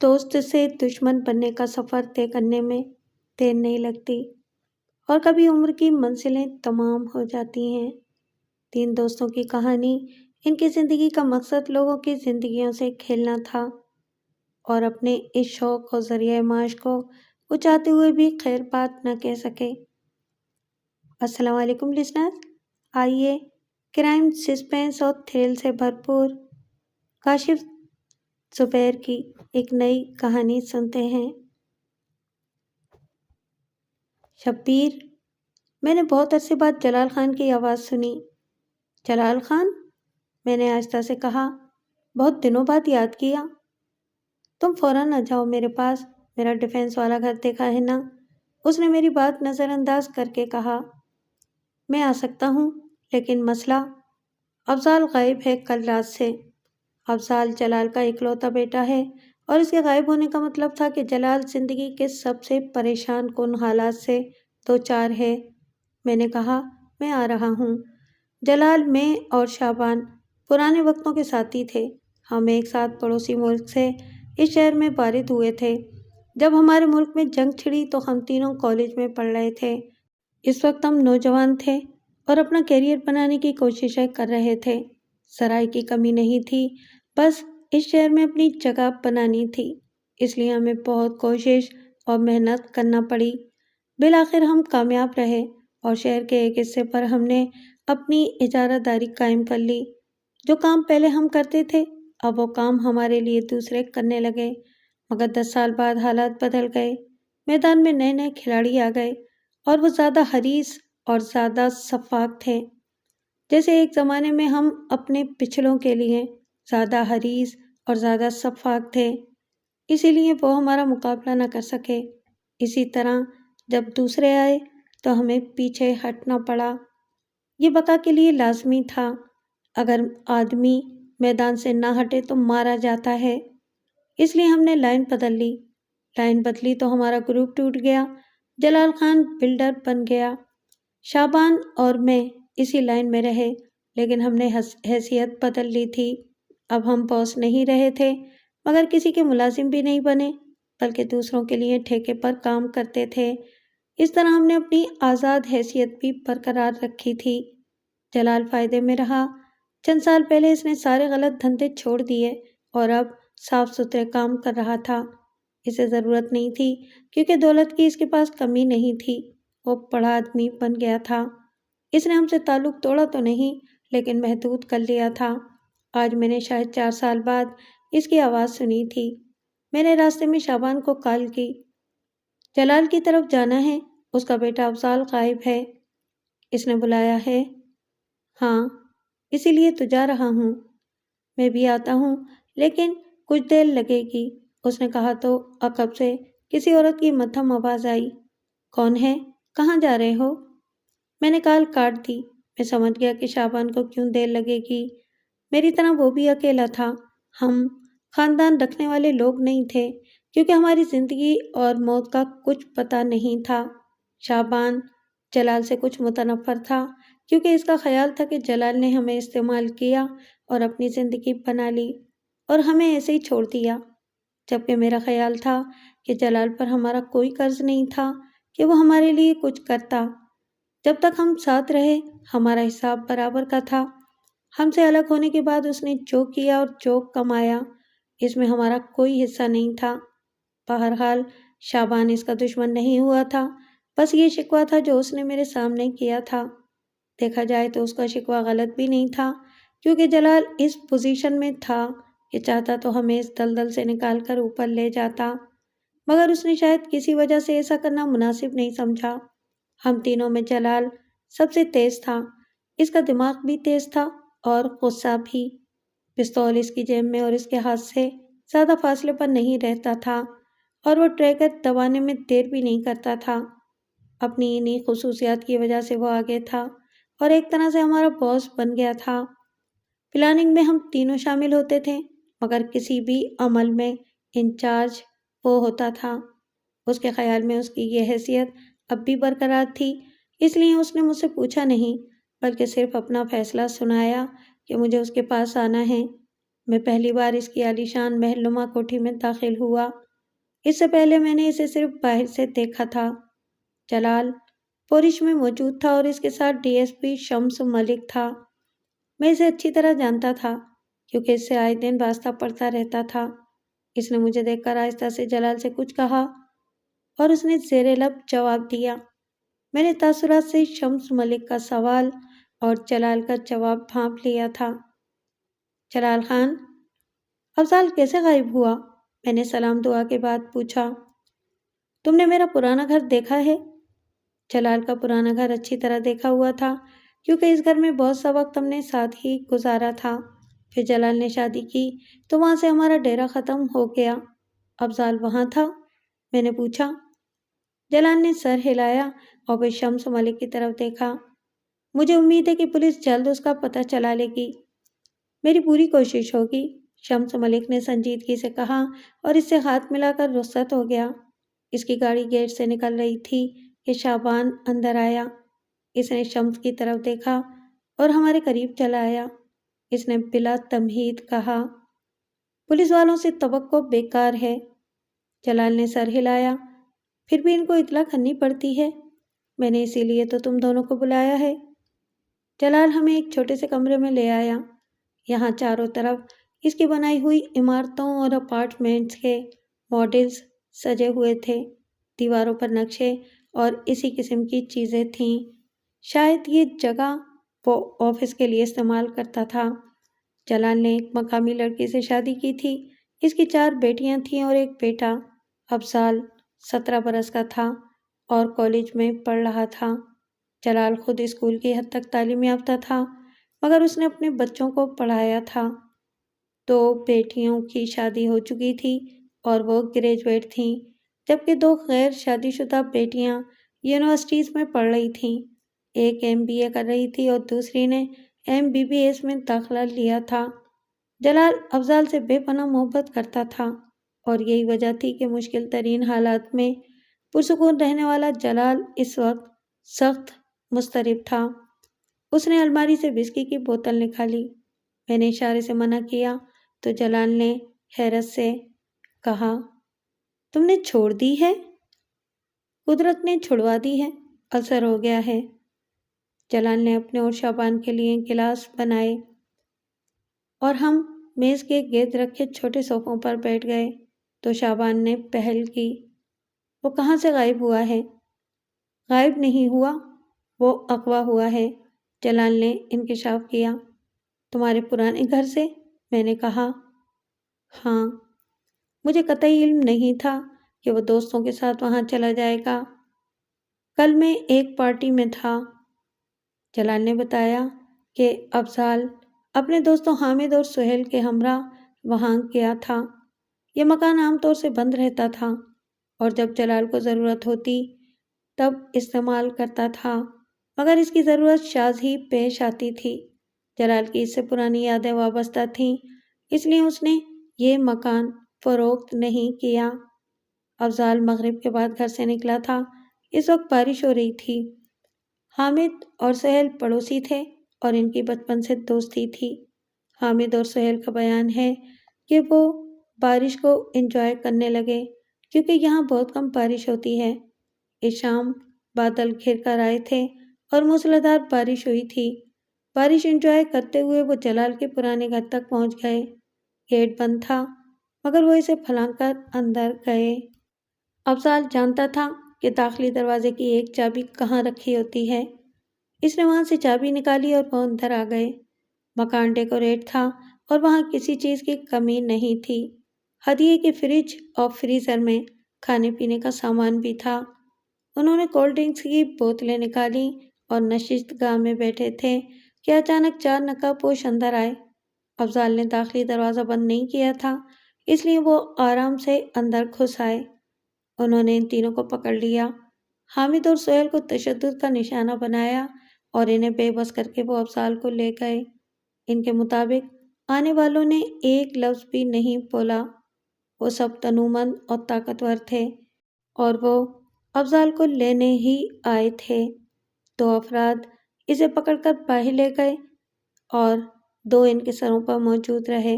دوست سے دشمن بننے کا سفر طے کرنے میں دیر نہیں لگتی اور کبھی عمر کی منزلیں تمام ہو جاتی ہیں۔ 3 دوستوں کی کہانی، ان کی زندگی کا مقصد لوگوں کی زندگیوں سے کھیلنا تھا اور اپنے اس شوق اور ذریعہ معاش کو وہ چاہتے ہوئے بھی خیر بات نہ کہہ سکے۔ السلام علیکم لسنرز، آئیے کرائم، سسپینس اور تھرل سے بھرپور کاشف زبیر کی ایک نئی کہانی سنتے ہیں۔ شبیر، میں نے بہت عرصے بعد جلال خان کی آواز سنی۔ جلال خان؟ میں نے آہستہ سے کہا، بہت دنوں بعد یاد کیا۔ تم فوراً آ جاؤ میرے پاس، میرا ڈیفینس والا گھر دیکھا ہے نا؟ اس نے میری بات نظر انداز کر کے کہا۔ میں آ سکتا ہوں، لیکن مسئلہ، افضال غائب ہے کل رات سے۔ افضال جلال کا اکلوتا بیٹا ہے اور اس کے غائب ہونے کا مطلب تھا کہ جلال زندگی کے سب سے پریشان کن حالات سے دوچار ہے۔ میں نے کہا، میں آ رہا ہوں۔ جلال، میں اور شعبان پرانے وقتوں کے ساتھی تھے۔ ہم ایک ساتھ پڑوسی ملک سے اس شہر میں وارد ہوئے تھے۔ جب ہمارے ملک میں جنگ چھڑی تو ہم تینوں کالج میں پڑھ رہے تھے۔ اس وقت ہم نوجوان تھے اور اپنا کیریئر بنانے کی کوششیں کر رہے تھے۔ ذرائع کی کمی نہیں تھی، بس اس شہر میں اپنی جگہ بنانی تھی۔ اس لیے ہمیں بہت کوشش اور محنت کرنا پڑی۔ بالآخر ہم کامیاب رہے اور شہر کے ایک حصے پر ہم نے اپنی اجارہ داری قائم کر لی۔ جو کام پہلے ہم کرتے تھے، اب وہ کام ہمارے لیے دوسرے کرنے لگے۔ مگر 10 سال بعد حالات بدل گئے۔ میدان میں نئے نئے کھلاڑی آ گئے اور وہ زیادہ حریص اور زیادہ شفاق تھے۔ جیسے ایک زمانے میں ہم اپنے پچھلوں کے لیے زیادہ حریص اور زیادہ شفاق تھے، اسی لیے وہ ہمارا مقابلہ نہ کر سکے۔ اسی طرح جب دوسرے آئے تو ہمیں پیچھے ہٹنا پڑا۔ یہ بقا کے لیے لازمی تھا۔ اگر آدمی میدان سے نہ ہٹے تو مارا جاتا ہے۔ اس لیے ہم نے لائن بدل لی۔ لائن بدلی تو ہمارا گروپ ٹوٹ گیا۔ جلال خان بلڈر بن گیا۔ شعبان اور میں اسی لائن میں رہے، لیکن ہم نے حیثیت بدل لی تھی۔ اب ہم باس نہیں رہے تھے، مگر کسی کے ملازم بھی نہیں بنے، بلکہ دوسروں کے لیے ٹھیکے پر کام کرتے تھے۔ اس طرح ہم نے اپنی آزاد حیثیت بھی برقرار رکھی تھی۔ جلال فائدے میں رہا۔ چند سال پہلے اس نے سارے غلط دھندے چھوڑ دیے اور اب صاف ستھرے کام کر رہا تھا۔ اسے ضرورت نہیں تھی، کیونکہ دولت کی اس کے پاس کمی نہیں تھی۔ وہ بڑا آدمی بن گیا تھا۔ اس نے ہم سے تعلق توڑا تو نہیں، لیکن محدود کر لیا تھا۔ آج میں نے شاید 4 سال بعد اس کی آواز سنی تھی۔ میں نے راستے میں شعبان کو کال کی۔ جلال کی طرف جانا ہے، اس کا بیٹا افضال غائب ہے۔ اس نے بلایا ہے؟ ہاں، اسی لیے تو جا رہا ہوں۔ میں بھی آتا ہوں، لیکن کچھ دیر لگے گی، اس نے کہا تو عقب سے کسی عورت کی مدھم آواز آئی۔ کون ہے؟ کہاں جا رہے ہو؟ میں نے کال کاٹ دی۔ میں سمجھ گیا کہ شعبان کو کیوں دیر لگے گی۔ میری طرح وہ بھی اکیلا تھا۔ ہم خاندان رکھنے والے لوگ نہیں تھے، کیونکہ ہماری زندگی اور موت کا کچھ پتہ نہیں تھا۔ شعبان جلال سے کچھ متنفر تھا، کیونکہ اس کا خیال تھا کہ جلال نے ہمیں استعمال کیا اور اپنی زندگی بنا لی اور ہمیں ایسے ہی چھوڑ دیا، جبکہ میرا خیال تھا کہ جلال پر ہمارا کوئی قرض نہیں تھا کہ وہ ہمارے لیے کچھ کرتا۔ جب تک ہم ساتھ رہے، ہمارا حساب برابر کا تھا۔ ہم سے الگ ہونے کے بعد اس نے جو کیا اور جو کمایا، اس میں ہمارا کوئی حصہ نہیں تھا۔ بہرحال شعبان اس کا دشمن نہیں ہوا تھا، بس یہ شکوہ تھا جو اس نے میرے سامنے کیا تھا۔ دیکھا جائے تو اس کا شکوہ غلط بھی نہیں تھا، کیونکہ جلال اس پوزیشن میں تھا کہ چاہتا تو ہمیں اس دلدل سے نکال کر اوپر لے جاتا، مگر اس نے شاید کسی وجہ سے ایسا کرنا مناسب نہیں سمجھا۔ ہم تینوں میں جلال سب سے تیز تھا۔ اس کا دماغ بھی تیز تھا اور غصہ بھی۔ پستول اس کی جیب میں اور اس کے ہاتھ سے زیادہ فاصلے پر نہیں رہتا تھا اور وہ ٹریگر دبانے میں دیر بھی نہیں کرتا تھا۔ اپنی انہی خصوصیات کی وجہ سے وہ آگے تھا اور ایک طرح سے ہمارا باس بن گیا تھا۔ پلاننگ میں ہم تینوں شامل ہوتے تھے، مگر کسی بھی عمل میں انچارج وہ ہوتا تھا۔ اس کے خیال میں اس کی یہ حیثیت اب بھی برقرار تھی، اس لیے اس نے مجھ سے پوچھا نہیں، بلکہ صرف اپنا فیصلہ سنایا کہ مجھے اس کے پاس آنا ہے۔ میں پہلی بار اس کی عالیشان محل نما کوٹھی میں داخل ہوا۔ اس سے پہلے میں نے اسے صرف باہر سے دیکھا تھا۔ جلال پورش میں موجود تھا اور اس کے ساتھ ڈی ایس پی شمس ملک تھا۔ میں اسے اچھی طرح جانتا تھا کیونکہ اس سے آئے دن واسطہ پڑتا رہتا تھا۔ اس نے مجھے دیکھ کر آہستہ سے جلال سے کچھ کہا اور اس نے زیر لب جواب دیا۔ میں نے تاثرات سے شمس ملک کا سوال اور جلال کا جواب بھانپ لیا تھا۔ جلال خان، افضال کیسے غائب ہوا؟ میں نے سلام دعا کے بعد پوچھا۔ تم نے میرا پرانا گھر دیکھا ہے؟ جلال کا پرانا گھر اچھی طرح دیکھا ہوا تھا کیونکہ اس گھر میں بہت سا وقت ہم نے ساتھ ہی گزارا تھا۔ پھر جلال نے شادی کی تو وہاں سے ہمارا ڈیرا ختم ہو گیا۔ افضال وہاں تھا؟ میں نے پوچھا۔ جلال نے سر ہلایا اور پھر شمس ملک کی طرف دیکھا۔ مجھے امید ہے کہ پولیس جلد اس کا پتہ چلا لے گی۔ میری پوری کوشش ہوگی، شمس ملک نے سنجیدگی سے کہا اور اس سے ہاتھ ملا کر رخصت ہو گیا۔ اس کی گاڑی گیٹ سے نکل رہی تھی کہ شعبان اندر آیا۔ اس نے شمس کی طرف دیکھا اور ہمارے قریب چلا آیا۔ اس نے بلا تمہید کہا، پولیس والوں سے توقع بیکار ہے۔ جلال نے سر ہلایا، پھر بھی ان کو اطلاع کرنی پڑتی ہے۔ میں نے اسی لیے تو تم دونوں کو بلایا ہے۔ جلال ہمیں ایک چھوٹے سے کمرے میں لے آیا۔ یہاں چاروں طرف اس کی بنائی ہوئی عمارتوں اور اپارٹمنٹس کے ماڈلز سجے ہوئے تھے۔ دیواروں پر نقشے اور اسی قسم کی چیزیں تھیں۔ شاید یہ جگہ وہ آفس کے لیے استعمال کرتا تھا۔ جلال نے ایک مقامی لڑکی سے شادی کی تھی۔ اس کی 4 بیٹیاں تھیں اور ایک بیٹا۔ افضال 17 برس کا تھا اور کالج میں پڑھ رہا تھا۔ جلال خود اسکول کی حد تک تعلیم یافتہ تھا مگر اس نے اپنے بچوں کو پڑھایا تھا۔ 2 بیٹیوں کی شادی ہو چکی تھی اور وہ گریجویٹ تھیں، جبکہ 2 غیر شادی شدہ بیٹیاں یونیورسٹیز میں پڑھ رہی تھیں۔ ایک MBA کر رہی تھی اور دوسری نے MBBS میں داخلہ لیا تھا۔ جلال افضال سے بے پناہ محبت کرتا تھا اور یہی وجہ تھی کہ مشکل ترین حالات میں پرسکون رہنے والا جلال اس وقت سخت مضطرب تھا۔ اس نے الماری سے وسکی کی بوتل نکالی۔ میں نے اشارے سے منع کیا تو جلال نے حیرت سے کہا، تم نے چھوڑ دی ہے؟ قدرت نے چھڑوا دی ہے، اثر ہو گیا ہے۔ جلال نے اپنے اور شعبان کے لیے گلاس بنائے اور ہم میز کے گرد رکھے چھوٹے صوفوں پر بیٹھ گئے تو شعبان نے پہل کی، وہ کہاں سے غائب ہوا ہے؟ غائب نہیں ہوا، وہ اغوا ہوا ہے، جلال نے انکشاف کیا۔ تمہارے پرانے گھر سے؟ میں نے کہا۔ ہاں، مجھے قطعی علم نہیں تھا کہ وہ دوستوں کے ساتھ وہاں چلا جائے گا۔ کل میں ایک پارٹی میں تھا۔ جلال نے بتایا کہ افضال اپنے دوستوں حامد اور سہیل کے ہمراہ وہاں گیا تھا۔ یہ مکان عام طور سے بند رہتا تھا اور جب جلال کو ضرورت ہوتی تب استعمال کرتا تھا، مگر اس کی ضرورت شاذ ہی پیش آتی تھی۔ جلال کی اس سے پرانی یادیں وابستہ تھیں، اس لیے اس نے یہ مکان فروخت نہیں کیا۔ افضال مغرب کے بعد گھر سے نکلا تھا۔ اس وقت بارش ہو رہی تھی۔ حامد اور سہیل پڑوسی تھے اور ان کی بچپن سے دوستی تھی۔ حامد اور سہیل کا بیان ہے کہ وہ بارش کو انجوائے کرنے لگے کیونکہ یہاں بہت کم بارش ہوتی ہے۔ اس شام بادل گھر کر آئے تھے اور موسلادھار بارش ہوئی تھی۔ بارش انجوائے کرتے ہوئے وہ جلال کے پرانے گھر تک پہنچ گئے۔ گیٹ بند تھا مگر وہ اسے پھلانگ کر اندر گئے۔ افضال جانتا تھا کہ داخلی دروازے کی ایک چابی کہاں رکھی ہوتی ہے۔ اس نے وہاں سے چابی نکالی اور وہ اندر آ گئے۔ مکان ڈیکوریٹ تھا اور وہاں کسی چیز کی کمی نہیں تھی۔ ہدیے کے فریج اور فریزر میں کھانے پینے کا سامان بھی تھا۔ انہوں نے کولڈ ڈرنکس کی بوتلیں نکالی اور نشست گاہ میں بیٹھے تھے کہ اچانک 4 نقاب پوش اندر آئے۔ افضال نے داخلی دروازہ بند نہیں کیا تھا، اس لیے وہ آرام سے اندر گھس آئے۔ انہوں نے ان تینوں کو پکڑ لیا، حامد اور سہیل کو تشدد کا نشانہ بنایا اور انہیں بے بس کر کے وہ افضال کو لے گئے۔ ان کے مطابق آنے والوں نے ایک لفظ بھی نہیں بولا۔ وہ سب تنومند اور طاقتور تھے اور وہ افضال کو لینے ہی آئے تھے۔ 2 افراد اسے پکڑ کر باہر لے گئے اور 2 ان کے سروں پر موجود رہے۔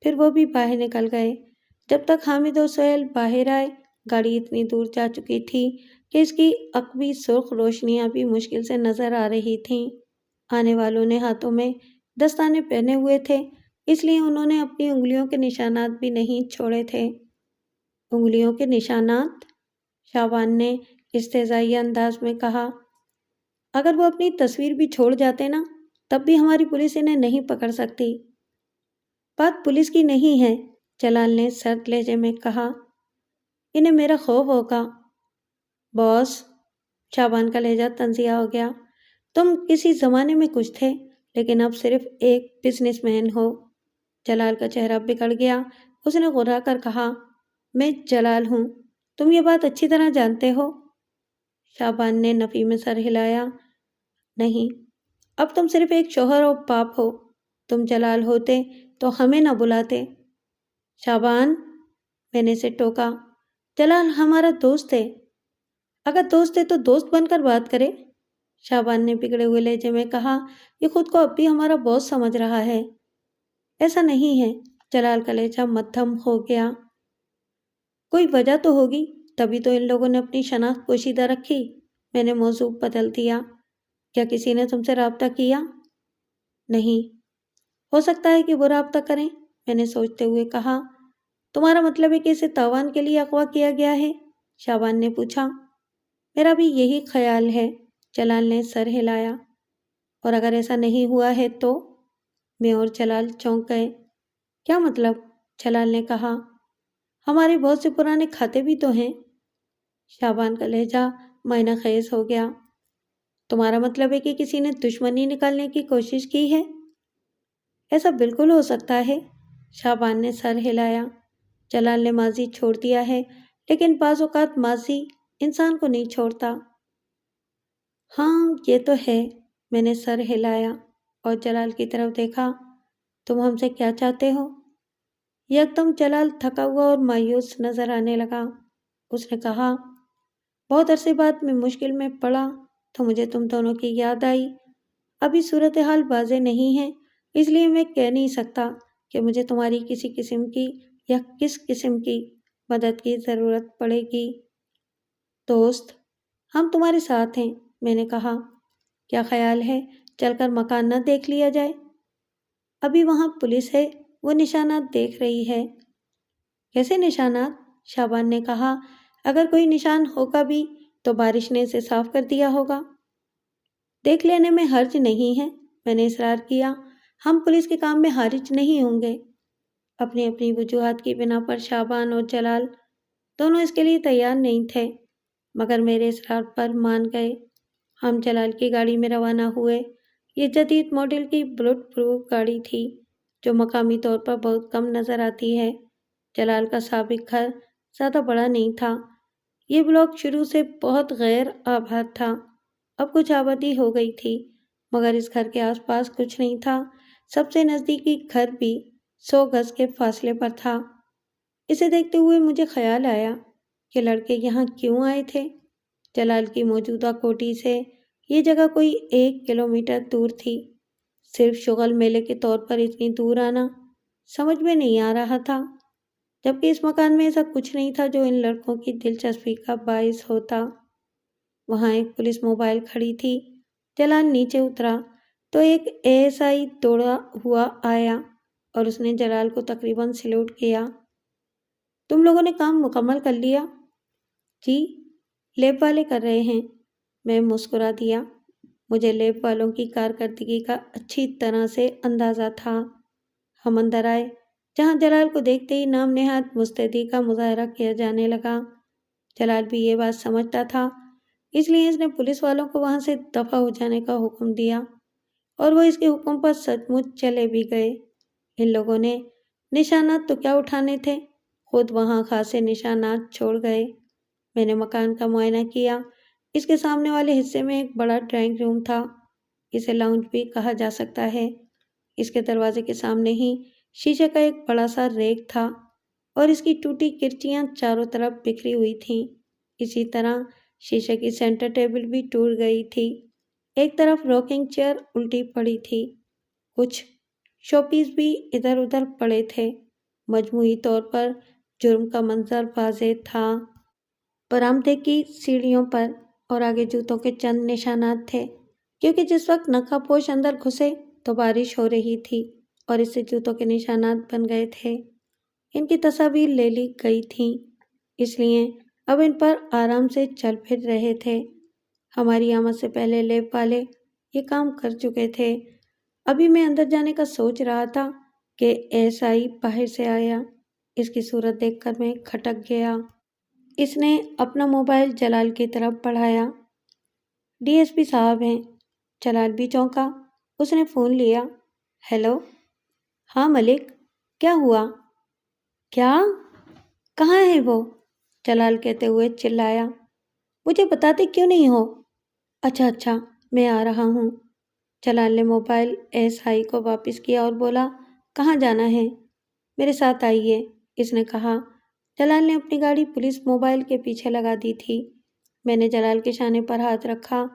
پھر وہ بھی باہر نکل گئے۔ جب تک حامد اور سہیل باہر آئے، گاڑی اتنی دور جا چکی تھی کہ اس کی عقبی سرخ روشنیاں بھی مشکل سے نظر آ رہی تھیں۔ آنے والوں نے ہاتھوں میں دستانے پہنے ہوئے تھے، اس لیے انہوں نے اپنی انگلیوں کے نشانات بھی نہیں چھوڑے تھے۔ انگلیوں کے نشانات؟ شعبان نے استہزائیہ انداز میں کہا۔ اگر وہ اپنی تصویر بھی چھوڑ جاتے نا، تب بھی ہماری پولیس انہیں نہیں پکڑ سکتی۔ بات پولیس کی نہیں ہے، جلال نے سرد لہجے میں کہا، انہیں میرا خوف ہوگا۔ باس، شعبان کا لہجہ تنزیہ ہو گیا، تم کسی زمانے میں کچھ تھے، لیکن اب صرف ایک بزنس مین ہو۔ جلال کا چہرہ بگڑ گیا، اس نے غرا کر کہا، میں جلال ہوں، تم یہ بات اچھی طرح جانتے ہو۔ شعبان نے نفی میں سر ہلایا، نہیں، اب تم صرف ایک شوہر اور باپ ہو۔ تم جلال ہوتے تو ہمیں نہ بلاتے۔ شعبان، میں نے اسے ٹوکا، جلال ہمارا دوست ہے۔ اگر دوست ہے تو دوست بن کر بات کرے۔ شعبان نے بگڑے ہوئے لہجے میں کہا، یہ خود کو اب بھی ہمارا باس سمجھ رہا ہے۔ ایسا نہیں ہے، جلال کا لہجہ مدھم ہو گیا۔ کوئی وجہ تو ہوگی، تبھی تو ان لوگوں نے اپنی شناخت پوشیدہ رکھی۔ میں نے موضوع بدل دیا، کیا کسی نے تم سے رابطہ کیا؟ نہیں۔ ہو سکتا ہے کہ وہ رابطہ کریں، میں نے سوچتے ہوئے کہا۔ تمہارا مطلب ہے کہ اسے تاوان کے لیے اغوا کیا گیا ہے؟ شعبان نے پوچھا۔ میرا بھی یہی خیال ہے، جلال نے سر ہلایا۔ اور اگر ایسا نہیں ہوا ہے تو؟ میں اور جلال چونک گئے۔ کیا مطلب؟ جلال نے کہا، ہمارے بہت سے پرانے کھاتے بھی تو ہیں۔ شعبان کا لہجہ معنی خیز ہو گیا۔ تمہارا مطلب ہے کہ کسی نے دشمنی نکالنے کی کوشش کی ہے؟ ایسا بالکل ہو سکتا ہے، شعبان نے سر ہلایا۔ جلال نے ماضی چھوڑ دیا ہے، لیکن بعض اوقات ماضی انسان کو نہیں چھوڑتا۔ ہاں یہ تو ہے، میں نے سر ہلایا اور جلال کی طرف دیکھا۔ تم ہم سے کیا چاہتے ہو؟ یکدم جلال تھکا ہوا اور مایوس نظر آنے لگا۔ اس نے کہا، بہت عرصے بعد میں مشکل میں پڑا تو مجھے تم دونوں کی یاد آئی۔ ابھی صورتحال واضح نہیں ہے، اس لیے میں کہہ نہیں سکتا کہ مجھے تمہاری کسی قسم کی یا کس قسم کی مدد کی ضرورت پڑے گی۔ دوست، ہم تمہارے ساتھ ہیں، میں نے کہا۔ کیا خیال ہے چل کر مکان نہ دیکھ لیا جائے؟ ابھی وہاں پولیس ہے، وہ نشانات دیکھ رہی ہے۔ کیسے نشانات؟ شعبان نے کہا، اگر کوئی نشان ہوگا بھی تو بارش نے اسے صاف کر دیا ہوگا۔ دیکھ لینے میں حرج نہیں ہے، میں نے اصرار کیا، ہم پولیس کے کام میں حارج نہیں ہوں گے۔ اپنی اپنی وجوہات کی بنا پر شعبان اور جلال دونوں اس کے لیے تیار نہیں تھے، مگر میرے اصرار پر مان گئے۔ ہم جلال کی گاڑی میں روانہ ہوئے۔ یہ جدید ماڈل کی بلٹ پروف گاڑی تھی، جو مقامی طور پر بہت کم نظر آتی ہے۔ جلال کا سابق گھر زیادہ بڑا نہیں تھا، یہ بلاک شروع سے بہت غیر آباد تھا۔ اب کچھ آبادی ہو گئی تھی، مگر اس گھر کے آس پاس کچھ نہیں تھا۔ سب سے نزدیکی گھر بھی 100 گز کے فاصلے پر تھا۔ اسے دیکھتے ہوئے مجھے خیال آیا کہ لڑکے یہاں کیوں آئے تھے؟ جلال کی موجودہ کوٹھی سے یہ جگہ کوئی 1 کلومیٹر دور تھی۔ صرف شغل میلے کے طور پر اتنی دور آنا سمجھ میں نہیں آ رہا تھا، جبکہ اس مکان میں ایسا کچھ نہیں تھا جو ان لڑکوں کی دلچسپی کا باعث ہوتا۔ وہاں ایک پولیس موبائل کھڑی تھی۔ جلال نیچے اترا تو ایک ASI دوڑا ہوا آیا اور اس نے جلال کو تقریباً سلوٹ کیا۔ تم لوگوں نے کام مکمل کر لیا؟ جی، لیب والے کر رہے ہیں، میں مسکرا دیا۔ مجھے لیب والوں کی کارکردگی کا اچھی طرح سے اندازہ تھا۔ ہم اندر آئے، جہاں جلال کو دیکھتے ہی نام نہاد مستعدی کا مظاہرہ کیا جانے لگا۔ جلال بھی یہ بات سمجھتا تھا، اس لیے اس نے پولیس والوں کو وہاں سے دفع ہو جانے کا حکم دیا، اور وہ اس کے حکم پر سچ مچ چلے بھی گئے۔ ان لوگوں نے نشانات تو کیا اٹھانے تھے، خود وہاں خاصے نشانات چھوڑ گئے۔ میں نے مکان کا معائنہ کیا۔ اس کے سامنے والے حصے میں ایک بڑا ڈرائنگ روم تھا، اسے لاؤنج بھی کہا جا سکتا ہے۔ اس کے دروازے کے سامنے ہی شیشے کا ایک بڑا سا ریک تھا اور اس کی ٹوٹی کرچیاں چاروں طرف بکھری ہوئی تھیں۔ اسی طرح شیشے کی سینٹر ٹیبل بھی ٹوٹ گئی تھی، ایک طرف راکنگ چیئر الٹی پڑی تھی، کچھ شو پیس بھی ادھر ادھر پڑے تھے۔ مجموعی طور پر جرم کا منظر واضح تھا۔ برآمدے کی سیڑھیوں پر اور آگے جوتوں کے چند نشانات تھے، کیونکہ جس وقت نقاب پوش اندر گھسے تو بارش ہو رہی تھی اور اس سے جوتوں کے نشانات بن گئے تھے۔ ان کی تصاویر لے لی گئی تھیں، اس لیے اب ان پر آرام سے چل پھر رہے تھے۔ ہماری آمد سے پہلے لیب والے یہ کام کر چکے تھے۔ ابھی میں اندر جانے کا سوچ رہا تھا کہ SI باہر سے آیا۔ اس کی صورت دیکھ کر میں کھٹک گیا۔ اس نے اپنا موبائل جلال کی طرف بڑھایا۔ DSP صاحب ہیں۔ جلال بھی چونکا۔ اس نے فون لیا۔ ہیلو، ہاں ملک، کیا ہوا؟ کیا؟ کہاں ہے وہ؟ جلال کہتے ہوئے چلایا۔ مجھے بتاتے کیوں نہیں ہو؟ اچھا، میں آ رہا ہوں۔ جلال نے موبائل SI کو واپس کیا اور بولا، کہاں جانا ہے؟ میرے ساتھ آئیے، اس نے کہا۔ جلال نے اپنی گاڑی پولیس موبائل کے پیچھے لگا دی تھی۔ میں نے جلال کے شانے پر ہاتھ رکھا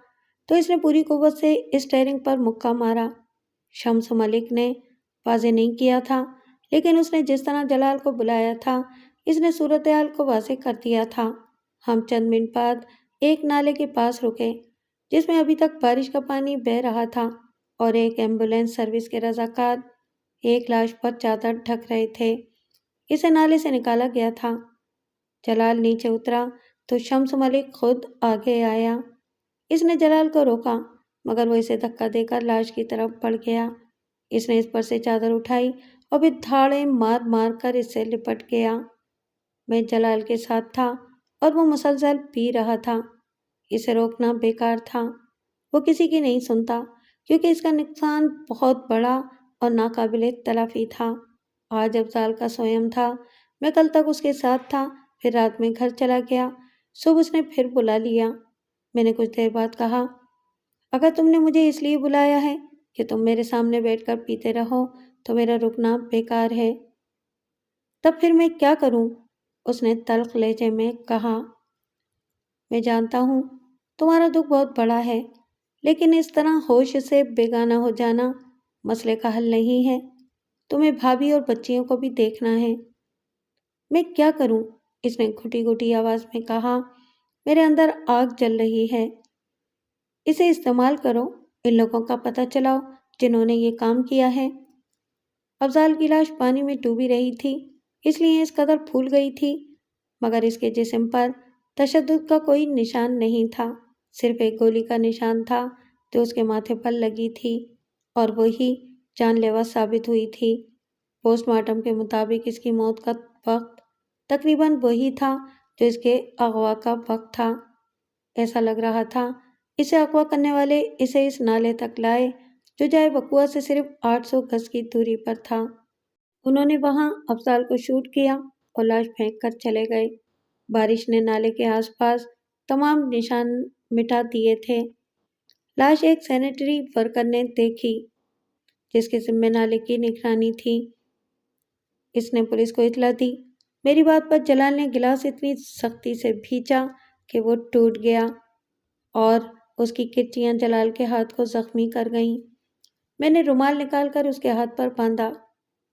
تو اس نے پوری قوت سے اسٹیئرنگ پر مکہ مارا۔ شمس ملک نے واضح نہیں کیا تھا، لیکن اس نے جس طرح جلال کو بلایا تھا اس نے صورتحال کو واضح کر دیا تھا۔ ہم چند منٹ بعد ایک نالے کے پاس رکے جس میں ابھی تک بارش کا پانی بہہ رہا تھا اور ایک ایمبولینس سروس کے رضاکار ایک لاش پر چادر ڈھک رہے تھے۔ اسے نالے سے نکالا گیا تھا۔ جلال نیچے اترا تو شمس ملک خود آگے آیا۔ اس نے جلال کو روکا مگر وہ اسے دھکا دے کر لاش کی طرف بڑھ گیا۔ اس نے اس پر سے چادر اٹھائی اور پھر دھاڑیں مار مار کر اس سے لپٹ گیا۔ میں جلال کے ساتھ تھا اور وہ مسلسل پی رہا تھا۔ اسے روکنا بیکار تھا، وہ کسی کی نہیں سنتا کیونکہ اس کا نقصان بہت بڑا اور ناقابل تلافی تھا۔ آج افضال کا سوئم تھا، میں کل تک اس کے ساتھ تھا، پھر رات میں گھر چلا گیا۔ صبح اس نے پھر بلا لیا۔ میں نے کچھ دیر بعد کہا، اگر تم نے مجھے اس لیے بلایا ہے کہ تم میرے سامنے بیٹھ کر پیتے رہو تو میرا رکنا بیکار ہے۔ تب پھر میں کیا کروں؟ اس نے تلخ لہجے میں کہا۔ میں جانتا ہوں تمہارا دکھ بہت بڑا ہے، لیکن اس طرح ہوش سے بیگانہ ہو جانا مسئلے کا حل نہیں ہے۔ تمہیں بھابھی اور بچیوں کو بھی دیکھنا ہے۔ میں کیا کروں؟ اس نے گھٹی گھٹی آواز میں کہا۔ میرے اندر آگ جل رہی ہے۔ اسے استعمال کرو، ان لوگوں کا پتہ چلاؤ جنہوں نے یہ کام کیا ہے۔ افضال کی لاش پانی میں ڈوبی رہی تھی، اس لیے اس قدر پھول گئی تھی، مگر اس کے جسم پر تشدد کا کوئی نشان نہیں تھا، صرف ایک گولی کا نشان تھا جو اس کے ماتھے پر لگی تھی اور وہی جان لیوا ثابت ہوئی تھی۔ پوسٹ مارٹم کے مطابق اس کی موت کا وقت تقریباً وہی تھا جو اس کے اغوا کا وقت تھا۔ ایسا لگ رہا تھا اسے اغوا کرنے والے اسے اس نالے تک لائے جو جائے وقوع سے صرف 800 گز کی دوری پر تھا۔ انہوں نے وہاں افضال کو شوٹ کیا اور لاش پھینک کر چلے گئے۔ بارش نے نالے کے آس پاس تمام نشان مٹا دیے تھے۔ لاش ایک سینیٹری ورکر نے دیکھی جس کے ذمہ نالے کی نگرانی تھی۔ اس نے پولیس کو اطلاع دی۔ میری بات پر جلال نے گلاس اتنی سختی سے بھینچا کہ وہ ٹوٹ گیا اور اس کی کرچیاں جلال کے ہاتھ کو زخمی کر گئیں۔ میں نے رومال نکال کر اس کے ہاتھ پر باندھا۔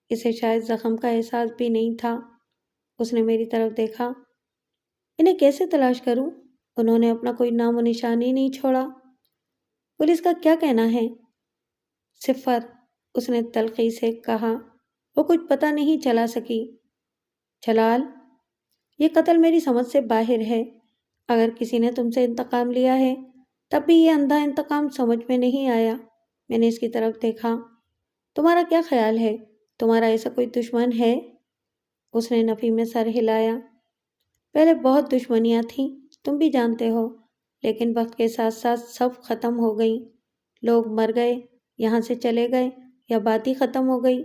اسے شاید زخم کا احساس بھی نہیں تھا۔ اس نے میری طرف دیکھا۔ انہیں کیسے تلاش کروں؟ انہوں نے اپنا کوئی نام و نشان ہی نہیں چھوڑا۔ پولیس کا کیا کہنا ہے؟ صفر، اس نے تلخی سے کہا۔ وہ کچھ پتہ نہیں چلا سکی۔ جلال، یہ قتل میری سمجھ سے باہر ہے۔ اگر کسی نے تم سے انتقام لیا ہے تب بھی یہ اندھا انتقام سمجھ میں نہیں آیا۔ میں نے اس کی طرف دیکھا۔ تمہارا کیا خیال ہے؟ تمہارا ایسا کوئی دشمن ہے؟ اس نے نفی میں سر ہلایا۔ پہلے بہت دشمنیاں تھیں، تم بھی جانتے ہو، لیکن وقت کے ساتھ ساتھ سب ختم ہو گئیں۔ لوگ مر گئے، یہاں سے چلے گئے یا بات ہی ختم ہو گئی۔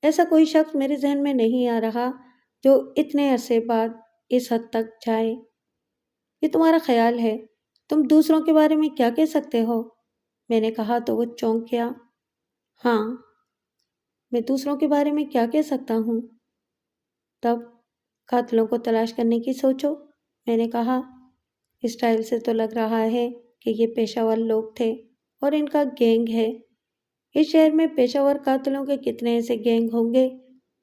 ایسا کوئی شخص میرے ذہن میں نہیں آ رہا جو اتنے عرصے بعد اس حد تک جائے۔ یہ تمہارا خیال ہے، تم دوسروں کے بارے میں کیا کہہ سکتے ہو؟ میں نے کہا تو وہ چونک گیا۔ ہاں، میں دوسروں کے بارے میں کیا کہہ سکتا ہوں؟ تب قاتلوں کو تلاش کرنے کی سوچو، میں نے کہا۔ اسٹائل سے تو لگ رہا ہے کہ یہ پیشہ ور لوگ تھے اور ان کا گینگ ہے۔ اس شہر میں پیشہ ور قاتلوں کے کتنے ایسے گینگ ہوں گے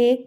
1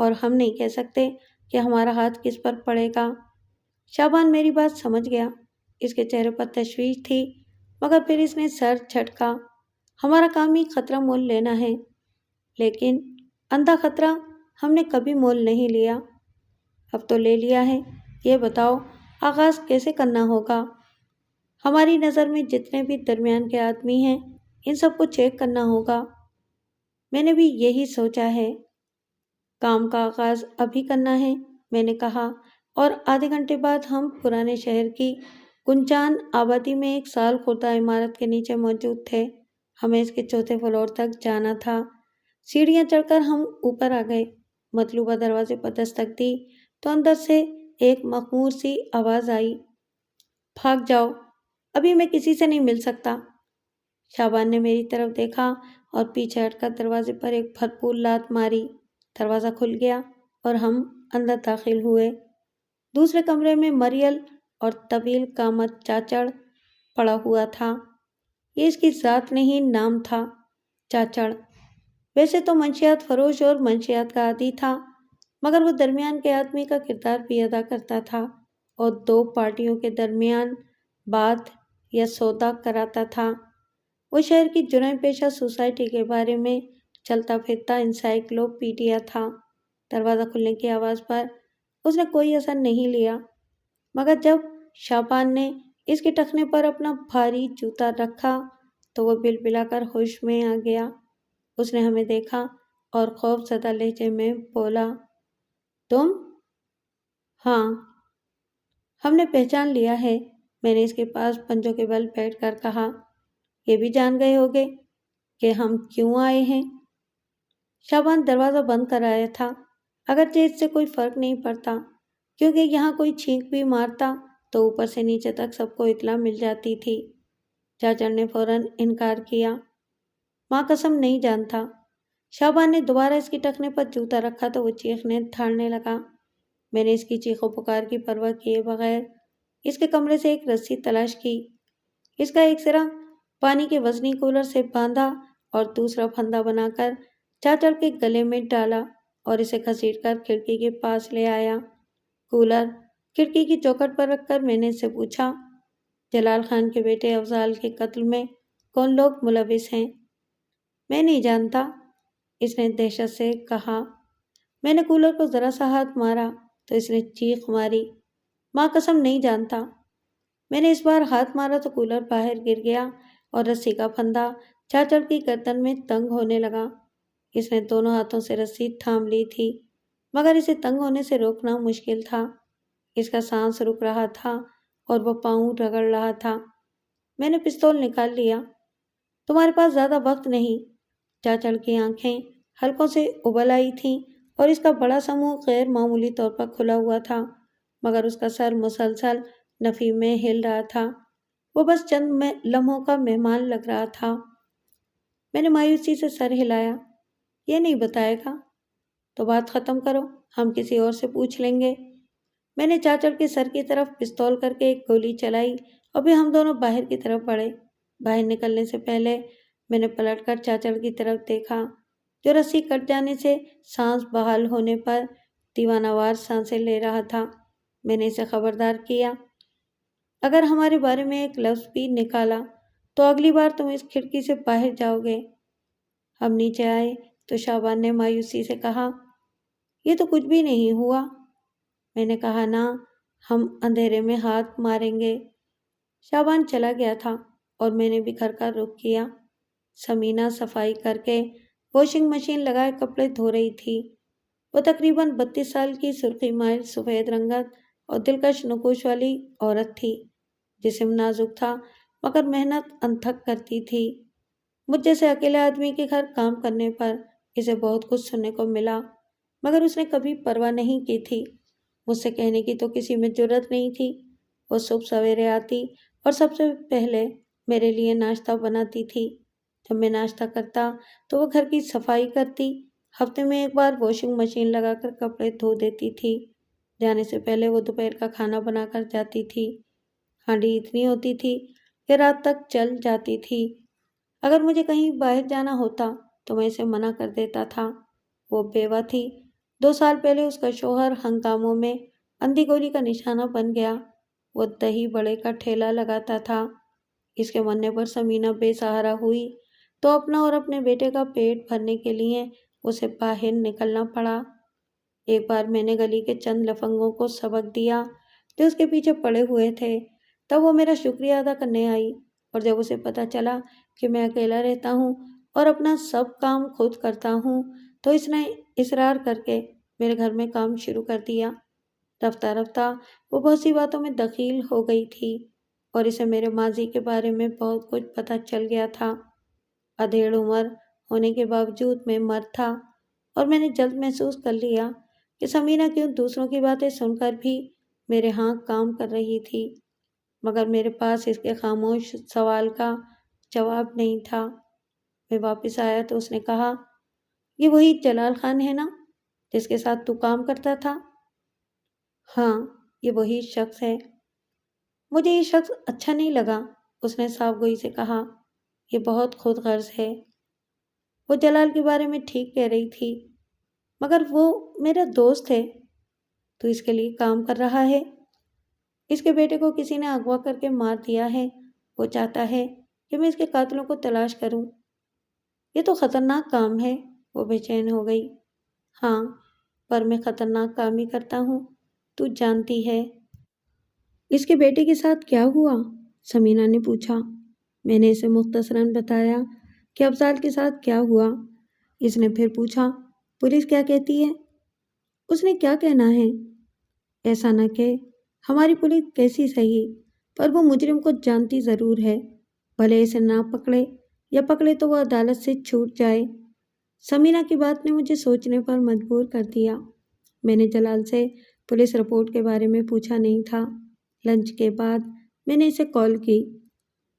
اور ہم نہیں کہہ سکتے کہ ہمارا ہاتھ کس پر پڑے گا۔ شابان میری بات سمجھ گیا۔ اس کے چہرے پر تشویش تھی، مگر پھر اس نے سر جھٹکا۔ ہمارا کام ہی خطرہ مول لینا ہے، لیکن اندھا خطرہ ہم نے کبھی مول نہیں لیا۔ اب تو لے لیا ہے۔ یہ بتاؤ آغاز کیسے کرنا ہوگا؟ ہماری نظر میں جتنے بھی درمیان کے آدمی ہیں ان سب کو چیک کرنا ہوگا۔ میں نے بھی یہی سوچا ہے۔ کام کا آغاز ابھی کرنا ہے، میں نے کہا، اور آدھے گھنٹے بعد ہم پرانے شہر کی گنجان آبادی میں ایک سال خوردہ عمارت کے نیچے موجود تھے۔ ہمیں اس کے چوتھے فلور تک جانا تھا۔ سیڑھیاں چڑھ کر ہم اوپر آ گئے۔ مطلوبہ دروازے پر دستک دی تو اندر سے ایک مخمور سی آواز آئی، بھاگ جاؤ، ابھی میں کسی سے نہیں مل سکتا۔ شابان نے میری طرف دیکھا اور پیچھے ہٹ کر دروازے پر ایک بھرپور لات ماری۔ دروازہ کھل گیا اور ہم اندر داخل ہوئے۔ دوسرے کمرے میں مریل اور طویل قامت چاچڑ پڑا ہوا تھا۔ یہ اس کی ذات نہیں، نام تھا، چاچڑ۔ ویسے تو منشیات فروش اور منشیات کا عادی تھا، مگر وہ درمیان کے آدمی کا کردار بھی ادا کرتا تھا اور دو پارٹیوں کے درمیان بات یا سودا کراتا تھا۔ وہ شہر کی جرائم پیشہ سوسائٹی کے بارے میں چلتا پھرتا انسائکلوپیڈیا تھا۔ دروازہ کھلنے کی آواز پر اس نے کوئی اثر نہیں لیا، مگر جب شابان نے اس کے ٹخنے پر اپنا بھاری جوتا رکھا تو وہ بلبلا کر ہوش میں آ گیا۔ اس نے ہمیں دیکھا اور خوف زدہ لہجے میں بولا، تم؟ ہاں، ہم نے پہچان لیا ہے۔ میں نے اس کے پاس پنجوں کے بل بیٹھ کر کہا، یہ بھی جان گئے ہوگے کہ ہم کیوں آئے ہیں؟ شابان دروازہ بند کر آیا تھا، اگرچہ اس سے کوئی فرق نہیں پڑتا، کیونکہ یہاں کوئی چھینک بھی مارتا تو اوپر سے نیچے تک سب کو اطلاع مل جاتی تھی۔ چاچڑ نے فوراً انکار کیا، ماں قسم نہیں جانتا۔ شابان نے دوبارہ اس کی ٹخنے پر جوتا رکھا تو وہ چیخنے دھاڑنے لگا۔ میں نے اس کی چیخ و پکار کی پرواہ کیے بغیر اس کے کمرے سے ایک رسی تلاش کی، اس کا ایک سرا پانی کے وزنی کولر سے باندھا اور دوسرا پھندا بنا کر چاچڑ کے گلے میں ڈالا اور اسے گھسیٹ کر کھڑکی کے پاس لے آیا۔ کولر کھڑکی کی چوکھٹ پر رکھ کر میں نے اس سے پوچھا، جلال خان کے بیٹے افضال کے قتل میں کون لوگ ملوث ہیں؟ میں نہیں جانتا، اس نے دہشت سے کہا۔ میں نے کولر کو ذرا سا ہاتھ مارا تو اس نے چیخ ماری، ماں قسم نہیں جانتا۔ میں نے اس بار ہاتھ مارا تو کولر باہر گر گیا اور رسی کا پھندا چاچڑ کی گردن میں تنگ ہونے لگا۔ اس نے دونوں ہاتھوں سے رسی تھام لی تھی، مگر اسے تنگ ہونے سے روکنا مشکل تھا۔ اس کا سانس رک رہا تھا اور وہ پاؤں رگڑ رہا تھا۔ میں نے پستول نکال لیا۔ تمہارے پاس زیادہ وقت نہیں۔ چاچڑ کی آنکھیں حلقوں سے ابل آئی تھیں اور اس کا بڑا سا منہ غیر معمولی طور پر کھلا ہوا تھا، مگر اس کا سر مسلسل نفی میں ہل رہا تھا۔ وہ بس چند لمحوں کا مہمان لگ رہا تھا۔ میں نے مایوسی سے سر ہلایا، یہ نہیں بتائے گا تو بات ختم کرو، ہم کسی اور سے پوچھ لیں گے۔ میں نے چاچڑ کے سر کی طرف پستول کر کے ایک گولی چلائی اور پھر ہم دونوں باہر کی طرف بڑھے۔ باہر نکلنے سے پہلے میں نے پلٹ کر چاچڑ کی طرف دیکھا، جو رسی کٹ جانے سے سانس بحال ہونے پر دیوانہ وار سانسیں لے رہا تھا۔ میں نے اسے خبردار کیا، اگر ہمارے بارے میں ایک لفظ بھی نکالا تو اگلی بار تم اس کھڑکی سے باہر جاؤ گے۔ ہم نیچے آئے تو شابان نے مایوسی سے کہا، یہ تو کچھ بھی نہیں ہوا۔ میں نے کہا، نا، ہم اندھیرے میں ہاتھ ماریں گے۔ شابان چلا گیا تھا اور میں نے بھی گھر کا رخ کیا۔ سمینہ صفائی کر کے واشنگ مشین لگائے کپڑے دھو رہی تھی۔ وہ تقریباً 32 سال کی سرخی مائل سفید رنگت اور دلکش نقوش والی عورت تھی۔ جسم نازک تھا مگر محنت انتھک کرتی تھی۔ مجھ جیسے اکیلے آدمی کے گھر کام کرنے پر اسے بہت کچھ سننے کو ملا، مگر اس نے کبھی پرواہ نہیں کی تھی۔ مجھ سے کہنے کی تو کسی میں جرأت نہیں تھی۔ وہ صبح سویرے آتی اور سب سے پہلے میرے لیے ناشتہ بناتی تھی۔ جب میں ناشتہ کرتا تو وہ گھر کی صفائی کرتی، ہفتے میں ایک بار واشنگ مشین لگا کر کپڑے دھو دیتی تھی۔ جانے سے پہلے وہ دوپہر کا کھانا بنا کر جاتی تھی۔ ہانڈی اتنی ہوتی تھی کہ رات تک چل جاتی تھی۔ اگر مجھے کہیں باہر جانا ہوتا تو میں اسے منع کر دیتا تھا۔ وہ بیوہ تھی، 2 سال پہلے اس کا شوہر ہنگاموں میں اندھی گولی کا نشانہ بن گیا۔ وہ دہی بڑے کا ٹھیلا لگاتا تھا۔ اس کے مرنے پر ثمینہ بے سہارا ہوئی تو اپنا اور اپنے بیٹے کا پیٹ بھرنے کے لیے اسے باہر نکلنا پڑا۔ ایک بار میں نے گلی کے چند لفنگوں کو سبق دیا جو اس کے پیچھے پڑے ہوئے تھے، تب وہ میرا شکریہ ادا کرنے آئی، اور جب اسے پتہ چلا کہ میں اکیلا رہتا ہوں اور اپنا سب کام خود کرتا ہوں تو اس نے اصرار کر کے میرے گھر میں کام شروع کر دیا۔ رفتہ رفتہ وہ بہت سی باتوں میں دخیل ہو گئی تھی اور اسے میرے ماضی کے بارے میں بہت کچھ پتہ چل گیا تھا۔ ادھیڑ عمر ہونے کے باوجود میں مرد تھا، اور میں نے جلد محسوس کر لیا کہ ثمینہ کیوں دوسروں کی باتیں سن کر بھی میرے ہاں کام کر رہی تھی، مگر میرے پاس اس کے خاموش سوال کا جواب نہیں تھا۔ میں واپس آیا تو اس نے کہا، یہ وہی جلال خان ہے نا جس کے ساتھ تو کام کرتا تھا؟ ہاں، یہ وہی شخص ہے۔ مجھے یہ شخص اچھا نہیں لگا، اس نے صاف گوئی سے کہا۔ یہ بہت خود غرض ہے۔ وہ جلال کے بارے میں ٹھیک کہہ رہی تھی، مگر وہ میرا دوست ہے۔ تو اس کے لیے کام کر رہا ہے؟ اس کے بیٹے کو کسی نے اغوا کر کے مار دیا ہے۔ وہ چاہتا ہے کہ میں اس کے قاتلوں کو تلاش کروں۔ یہ تو خطرناک کام ہے۔ وہ بے چین ہو گئی۔ ہاں، پر میں خطرناک کام ہی کرتا ہوں، تو جانتی ہے۔ اس کے بیٹے کے ساتھ کیا ہوا؟ ثمینہ نے پوچھا۔ میں نے اسے مختصراً بتایا کہ افضال کے ساتھ کیا ہوا۔ اس نے پھر پوچھا، پولیس کیا کہتی ہے؟ اس نے کیا کہنا ہے؟ ایسا نہ کہ ہماری پولیس کیسی صحیح، پر وہ مجرم کو جانتی ضرور ہے، بھلے اسے نہ پکڑے یا پکڑے تو وہ عدالت سے چھوٹ جائے۔ ثمینہ کی بات نے مجھے سوچنے پر مجبور کر دیا۔ میں نے جلال سے پولیس رپورٹ کے بارے میں پوچھا نہیں تھا۔ لنچ کے بعد میں نے اسے کال کی۔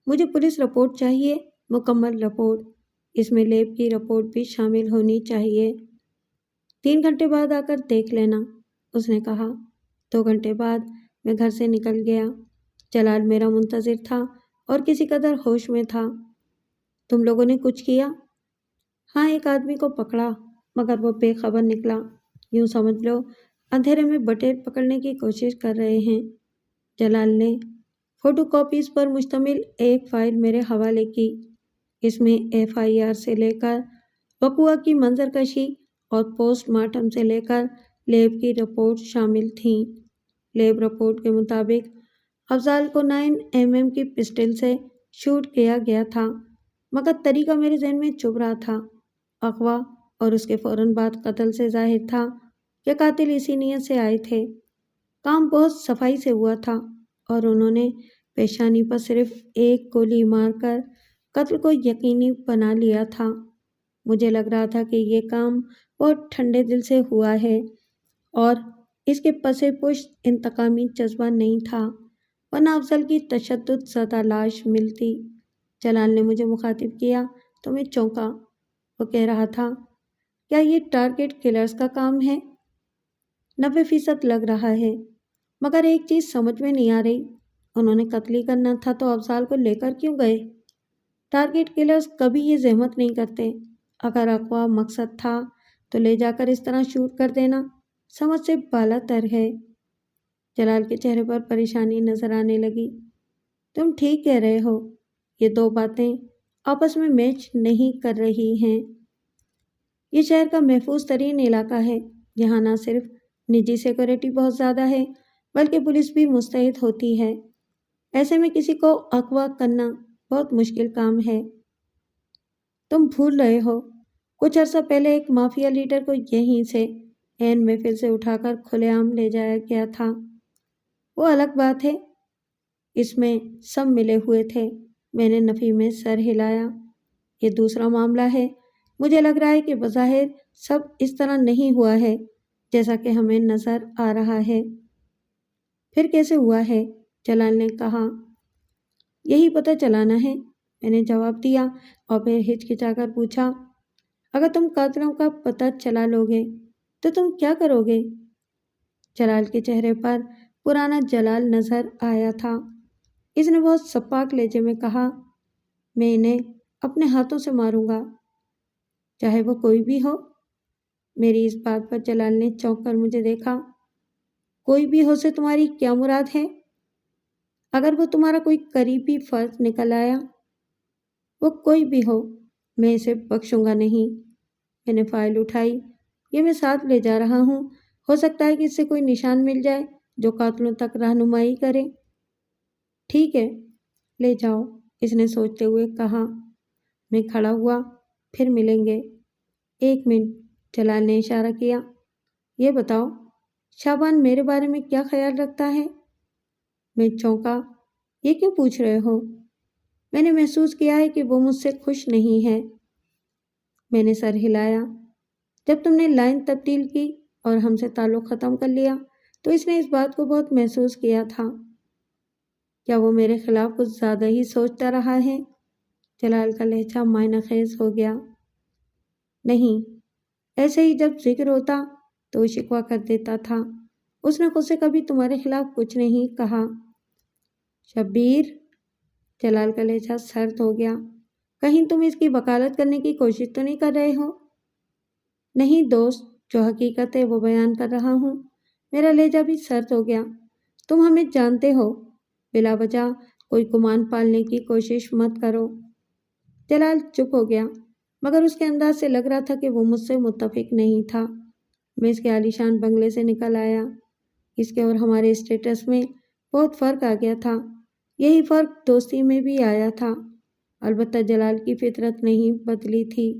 مجھے پولیس رپورٹ چاہیے، مکمل رپورٹ۔ اس میں لیب کی رپورٹ بھی شامل ہونی چاہیے۔ 3 گھنٹے بعد آ کر دیکھ لینا، اس نے کہا۔ 2 گھنٹے بعد میں گھر سے نکل گیا۔ جلال میرا منتظر تھا اور کسی قدر ہوش میں تھا۔ تم لوگوں نے کچھ کیا؟ ہاں، ایک آدمی کو پکڑا، مگر وہ بے خبر نکلا۔ یوں سمجھ لو اندھیرے میں بٹیر پکڑنے کی کوشش کر رہے ہیں۔ جلال نے فوٹو کاپیز پر مشتمل ایک فائل میرے حوالے کی۔ اس میں FIR سے لے کر وقوع کی منظر کشی اور پوسٹ مارٹم سے لے کر لیب کی رپورٹ شامل تھیں۔ لیب رپورٹ کے مطابق افضال کو 9mm کی پسٹل سے شوٹ کیا گیا تھا، مگر طریقہ میرے ذہن میں چبھ رہا تھا۔ اغوا اور اس کے فوراً بعد قتل سے ظاہر تھا کہ قاتل اسی نیت سے آئے تھے۔ کام بہت صفائی سے ہوا تھا اور انہوں نے پیشانی پر صرف ایک گولی مار کر قتل کو یقینی بنا لیا تھا۔ مجھے لگ رہا تھا کہ یہ کام بہت ٹھنڈے دل سے ہوا ہے اور اس کے پس پشت انتقامی جذبہ نہیں تھا، ورنہ افضل کی تشدد زدہ لاش ملتی۔ جلال نے مجھے مخاطب کیا تو میں چونکا۔ وہ کہہ رہا تھا، کیا یہ ٹارگٹ کلرز کا کام ہے؟ 90% لگ رہا ہے، مگر ایک چیز سمجھ میں نہیں آ رہی، انہوں نے قتل ہی کرنا تھا تو افضال کو لے کر کیوں گئے؟ ٹارگٹ کلرز کبھی یہ زحمت نہیں کرتے۔ اگر اغوا مقصد تھا تو لے جا کر اس طرح شوٹ کر دینا سمجھ سے بالا تر ہے۔ جلال کے چہرے پر پریشانی نظر آنے لگی۔ تم ٹھیک کہہ رہے ہو، یہ 2 باتیں آپس میں میچ نہیں کر رہی ہیں۔ یہ شہر کا محفوظ ترین علاقہ ہے، یہاں نہ صرف نجی سیکورٹی بہت زیادہ ہے بلکہ پولیس بھی مستعد ہوتی ہے۔ ایسے میں کسی کو اغوا کرنا بہت مشکل کام ہے۔ تم بھول رہے ہو، کچھ عرصہ پہلے ایک مافیا لیڈر کو یہیں سے عین محفل سے اٹھا کر کھلے عام لے جایا گیا تھا۔ وہ الگ بات ہے، اس میں سب ملے ہوئے تھے۔ میں نے نفی میں سر ہلایا۔ یہ دوسرا معاملہ ہے۔ مجھے لگ رہا ہے کہ بظاہر سب اس طرح نہیں ہوا ہے جیسا کہ ہمیں نظر آ رہا ہے۔ پھر کیسے ہوا ہے؟ جلال نے کہا۔ یہی پتہ چلانا ہے، میں نے جواب دیا اور پھر ہچکچا کر پوچھا، اگر تم قاتلوں کا پتہ چلا لو گے تو تم کیا کرو گے؟ جلال کے چہرے پر پرانا جلال نظر آیا تھا۔ اس نے بہت سپاک لہجے میں کہا، میں انہیں اپنے ہاتھوں سے ماروں گا، چاہے وہ کوئی بھی ہو۔ میری اس بات پر جلال نے چونک کر مجھے دیکھا۔ کوئی بھی ہو سے تمہاری کیا مراد ہے؟ اگر وہ تمہارا کوئی قریبی فرد نکل آیا، وہ کوئی بھی ہو، میں اسے بخشوں گا نہیں۔ میں نے فائل اٹھائی۔ یہ میں ساتھ لے جا رہا ہوں، ہو سکتا ہے کہ اس سے کوئی نشان مل جائے جو قاتلوں تک رہنمائی کرے۔ ٹھیک ہے، لے جاؤ، اس نے سوچتے ہوئے کہا۔ میں کھڑا ہوا۔ پھر ملیں گے۔ 1 منٹ، جلال نے اشارہ کیا۔ یہ بتاؤ، شعبان میرے بارے میں کیا خیال رکھتا ہے؟ میں چونکا۔ یہ کیوں پوچھ رہے ہو؟ میں نے محسوس کیا ہے کہ وہ مجھ سے خوش نہیں ہے۔ میں نے سر ہلایا۔ جب تم نے لائن تبدیل کی اور ہم سے تعلق ختم کر لیا تو اس نے اس بات کو بہت محسوس کیا تھا۔ کیا وہ میرے خلاف کچھ زیادہ ہی سوچتا رہا ہے؟ جلال کا لہجہ معنی خیز ہو گیا۔ نہیں، ایسے ہی جب ذکر ہوتا تو وہ شکوہ کر دیتا تھا۔ اس نے خود سے کبھی تمہارے خلاف کچھ نہیں کہا۔ شبیر، جلال کا لہجہ سرد ہو گیا۔ کہیں تم اس کی وکالت کرنے کی کوشش تو نہیں کر رہے ہو؟ نہیں دوست، جو حقیقت ہے وہ بیان کر رہا ہوں۔ میرا لہجہ بھی سرد ہو گیا۔ تم ہمیں جانتے ہو، بلا وجہ کوئی گمان پالنے کی کوشش مت کرو۔ جلال چپ ہو گیا، مگر اس کے انداز سے لگ رہا تھا کہ وہ مجھ سے متفق نہیں تھا۔ میں اس کے عالیشان بنگلے سے نکل آیا۔ اس کے اور ہمارے اسٹیٹس میں بہت فرق آ گیا تھا۔ یہی فرق دوستی میں بھی آیا تھا۔ البتہ جلال کی فطرت نہیں بدلی تھی۔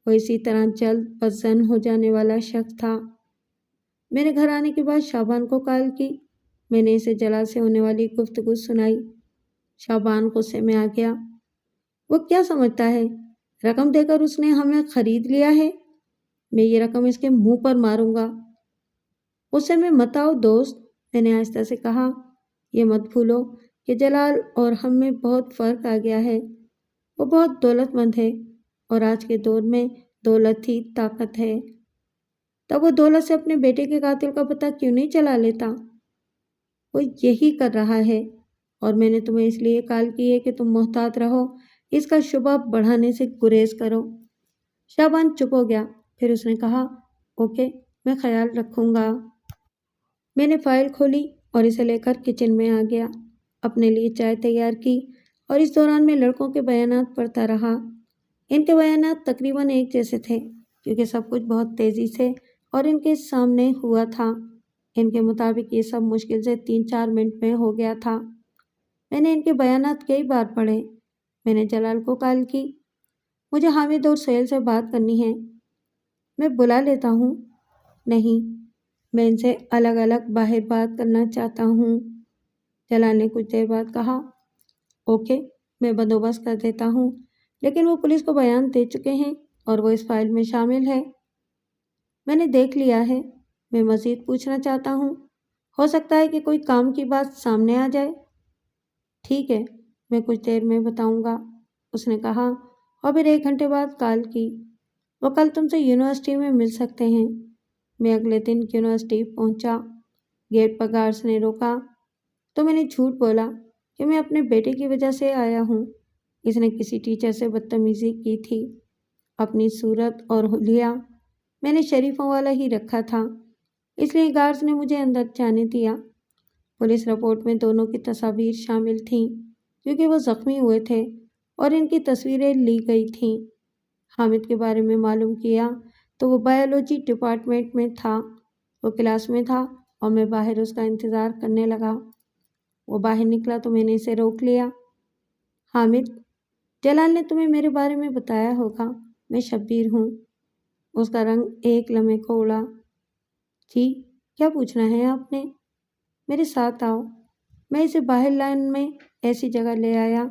وہ اسی طرح جلد بدظن ہو جانے والا شخص تھا۔ میں نے گھر آنے کے بعد شعبان کو کال کی۔ میں نے اسے جلال سے ہونے والی گفتگو سنائی۔ شعبان غصے میں آ گیا۔ وہ کیا سمجھتا ہے؟ رقم دے کر اس نے ہمیں خرید لیا ہے؟ میں یہ رقم اس کے منہ پر ماروں گا۔ غصے میں مت آؤ دوست، میں نے آہستہ سے کہا۔ یہ مت بھولو کہ جلال اور ہم میں بہت فرق آ گیا ہے۔ وہ بہت دولت مند ہے اور آج کے دور میں دولت ہی طاقت ہے۔ تب وہ دولت سے اپنے بیٹے کے قاتل کا پتہ کیوں نہیں چلا لیتا؟ وہ یہی کر رہا ہے، اور میں نے تمہیں اس لیے کال کی ہے کہ تم محتاط رہو، اس کا شبہ بڑھانے سے گریز کرو۔ شعبان چپ ہو گیا۔ پھر اس نے کہا، اوکے، میں خیال رکھوں گا۔ میں نے فائل کھولی اور اسے لے کر کچن میں آ گیا۔ اپنے لیے چائے تیار کی اور اس دوران میں لڑکوں کے بیانات پڑھتا رہا۔ ان کے بیانات تقریباً ایک جیسے تھے، کیونکہ سب کچھ بہت تیزی سے اور ان کے سامنے ہوا تھا۔ ان کے مطابق یہ سب مشکل سے 3-4 منٹ میں ہو گیا تھا۔ میں نے ان کے بیانات کئی بار پڑھے۔ میں نے جلال کو کال کی۔ مجھے حامد اور سہیل سے بات کرنی ہے۔ میں بلا لیتا ہوں۔ نہیں، میں ان سے الگ الگ باہر بات کرنا چاہتا ہوں۔ جلال نے کچھ دیر بعد کہا، اوکے، میں بندوبست کر دیتا ہوں، لیکن وہ پولیس کو بیان دے چکے ہیں اور وہ اس فائل میں شامل ہے۔ میں نے دیکھ لیا ہے۔ میں مزید پوچھنا چاہتا ہوں۔ ہو سکتا ہے کہ کوئی کام کی بات سامنے آ جائے۔ ٹھیک ہے، میں کچھ دیر میں بتاؤں گا، اس نے کہا اور پھر 1 گھنٹے بعد کال کی۔ وہ کل تم سے یونیورسٹی میں مل سکتے ہیں۔ میں اگلے دن یونیورسٹی پہنچا۔ گیٹ پر گارڈز نے روکا تو میں نے جھوٹ بولا کہ میں اپنے بیٹے کی وجہ سے آیا ہوں۔ اس نے کسی ٹیچر سے بدتمیزی کی تھی۔ اپنی صورت اور حلیہ میں نے شریفوں والا ہی رکھا تھا، اس لیے گارڈز نے مجھے اندر جانے دیا۔ پولیس رپورٹ میں دونوں کی تصاویر شامل تھیں، کیونکہ وہ زخمی ہوئے تھے اور ان کی تصویریں لی گئی تھیں۔ حامد کے بارے میں معلوم کیا تو وہ بایولوجی ڈپارٹمنٹ میں تھا۔ وہ کلاس میں تھا اور میں باہر اس کا انتظار کرنے لگا۔ وہ باہر نکلا تو میں نے اسے روک لیا۔ حامد، جلال نے تمہیں میرے بارے میں بتایا ہوگا، میں شبیر ہوں۔ اس کا رنگ ایک لمحے کو اڑا۔ جی، کیا پوچھنا ہے آپ نے؟ میرے ساتھ آؤ۔ میں اسے باہر لائن میں ایسی جگہ لے آیا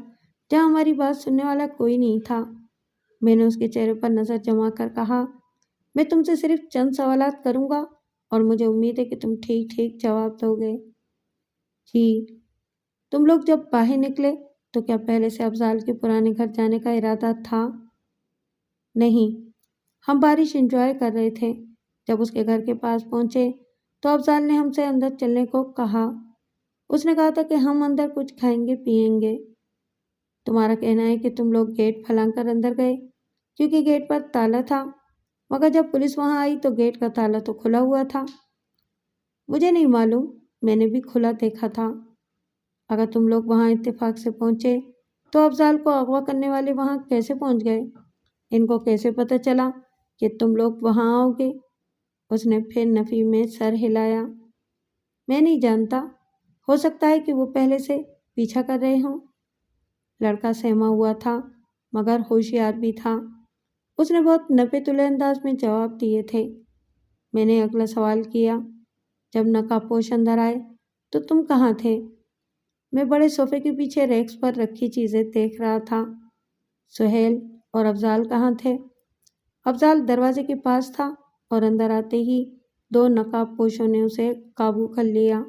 جہاں ہماری بات سننے والا کوئی نہیں تھا۔ میں نے اس کے چہرے پر نظر جما کر کہا، میں تم سے صرف چند سوالات کروں گا اور مجھے امید ہے کہ تم ٹھیک ٹھیک جواب دو گے۔ جی۔ تم لوگ جب باہر نکلے تو کیا پہلے سے افضال کے پرانے گھر جانے کا ارادہ تھا؟ نہیں، ہم بارش انجوائے کر رہے تھے۔ جب اس کے گھر کے پاس پہنچے تو افضال نے ہم سے اندر چلنے کو کہا۔ اس نے کہا تھا کہ ہم اندر کچھ کھائیں گے پیئیں گے۔ تمہارا کہنا ہے کہ تم لوگ گیٹ پھلانگ کر اندر گئے کیونکہ گیٹ پر تالا تھا؟ مگر جب پولیس وہاں آئی تو گیٹ کا تالا تو کھلا ہوا تھا۔ مجھے نہیں معلوم، میں نے بھی کھلا دیکھا تھا۔ اگر تم لوگ وہاں اتفاق سے پہنچے تو افضال کو اغوا کرنے والے وہاں کیسے پہنچ گئے؟ ان کو کیسے پتہ چلا کہ تم لوگ وہاں آؤ گے؟ اس نے پھر نفی میں سر ہلایا۔ میں نہیں جانتا، ہو سکتا ہے کہ وہ پہلے سے پیچھا کر رہے ہوں۔ لڑکا سہما ہوا تھا مگر ہوشیار بھی تھا۔ اس نے بہت نپے تلے انداز میں جواب دیے تھے۔ میں نے اگلا سوال کیا، جب نقاب پوش اندر آئے تو تم کہاں تھے؟ میں بڑے صوفے کے پیچھے ریکس پر رکھی چیزیں دیکھ رہا تھا۔ سہیل اور افضال کہاں تھے؟ افضال دروازے کے پاس تھا اور اندر آتے ہی 2 نقاب پوشوں نے اسے قابو کر لیا۔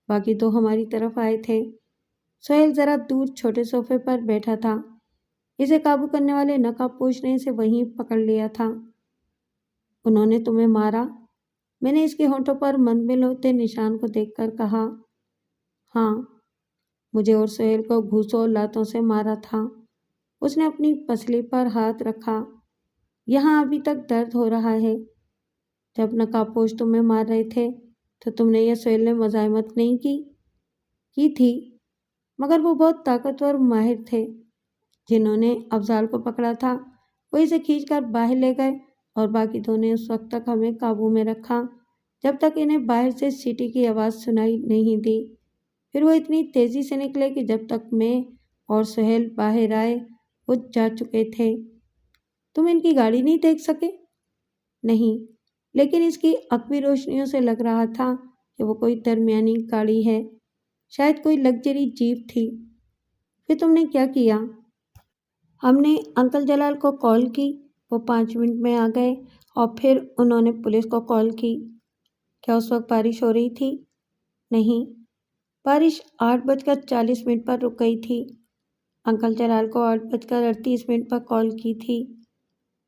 باقی 2 ہماری طرف آئے تھے۔ سہیل ذرا دور چھوٹے صوفے پر بیٹھا تھا۔ اسے قابو کرنے والے نقاب پوش نے اسے وہیں پکڑ لیا تھا۔ انہوں نے تمہیں مارا؟ میں نے اس کے ہونٹوں پر مندمل ہوتے نشان کو دیکھ کر کہا۔ ہاں، مجھے اور سہیل کو گھوسوں لاتوں سے مارا تھا۔ اس نے اپنی پسلی پر ہاتھ رکھا۔ یہاں ابھی تک درد ہو رہا ہے۔ جب نقاب پوش تمہیں مار رہے تھے تو تم نے یا سہیل نے مزاحمت نہیں کی تھی، مگر وہ بہت طاقتور ماہر تھے۔ جنہوں نے افضال کو پکڑا تھا وہ اسے کھینچ کر باہر لے گئے اور باقی 2 نے اس وقت تک ہمیں قابو میں رکھا جب تک انہیں باہر سے سیٹی کی آواز سنائی نہیں دی۔ پھر وہ اتنی تیزی سے نکلے کہ جب تک میں اور سہیل باہر آئے وہ جا چکے تھے۔ تم ان کی گاڑی نہیں دیکھ سکے؟ نہیں، لیکن اس کی عقبی روشنیوں سے لگ رہا تھا کہ وہ کوئی درمیانی گاڑی ہے، شاید کوئی لگژری جیپ تھی۔ پھر تم نے کیا کیا؟ ہم نے انکل جلال کو کال کی، وہ 5 منٹ میں آ گئے اور پھر انہوں نے پولیس کو کال کی۔ کیا اس وقت بارش ہو رہی تھی؟ نہیں، بارش 8:40 پر رک گئی تھی۔ انکل جلال کو 8:38 پر کال کی تھی۔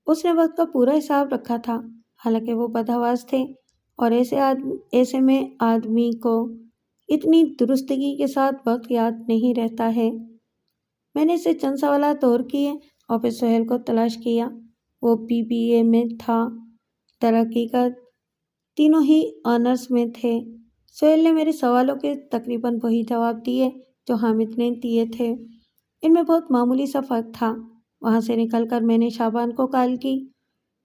اس نے وقت کا پورا حساب رکھا تھا، حالانکہ وہ بدحواس تھے اور ایسے میں آدمی کو اتنی درستگی کے ساتھ وقت یاد نہیں رہتا ہے۔ میں نے اسے چند سوالات اور کیے اور پھر سہیل کو تلاش کیا۔ وہ BBA میں تھا۔ در حقیقت تینوں ہی آنرز میں تھے۔ سہیل نے میرے سوالوں کے تقریباً وہی جواب دیے جو حامد نے دیے تھے۔ ان میں بہت معمولی سا فرق تھا۔ وہاں سے نکل کر میں نے شعبان کو کال کی۔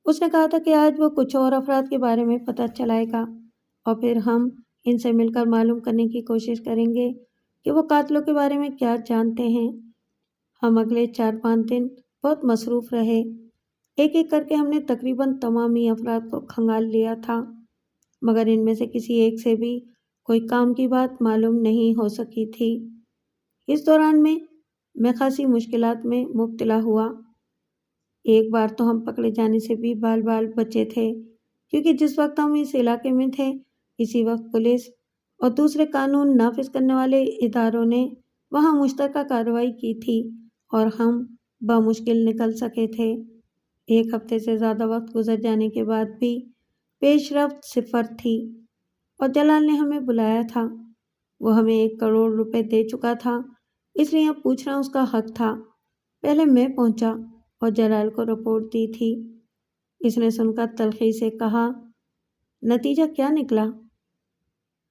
اس نے کہا تھا کہ آج وہ کچھ اور افراد کے بارے میں پتہ چلائے گا اور پھر ہم ان سے مل کر معلوم کرنے کی کوشش کریں گے کہ وہ قاتلوں کے بارے میں کیا جانتے ہیں۔ ہم اگلے 4-5 دن بہت مصروف رہے۔ ایک ایک کر کے ہم نے تقریباً تمام ہی افراد کو کھنگال لیا تھا، مگر ان میں سے کسی ایک سے بھی کوئی کام کی بات معلوم نہیں ہو سکی تھی۔ اس دوران میں خاصی مشکلات میں مبتلا ہوا۔ ایک بار تو ہم پکڑے جانے سے بھی بال بچے تھے، کیونکہ جس وقت ہم اس علاقے میں تھے اسی وقت پولیس اور دوسرے قانون نافذ کرنے والے اداروں نے وہاں مشترکہ کارروائی کی تھی اور ہم بامشکل نکل سکے تھے۔ 1 ہفتے سے زیادہ وقت گزر جانے کے بعد بھی پیش رفت صفر تھی اور جلال نے ہمیں بلایا تھا۔ وہ ہمیں 1 کروڑ روپے دے چکا تھا، اس لیے اب پوچھنا اس کا حق تھا۔ پہلے میں پہنچا اور جلال کو رپورٹ دی تھی۔ اس نے سن کر تلخی سے کہا، نتیجہ کیا نکلا؟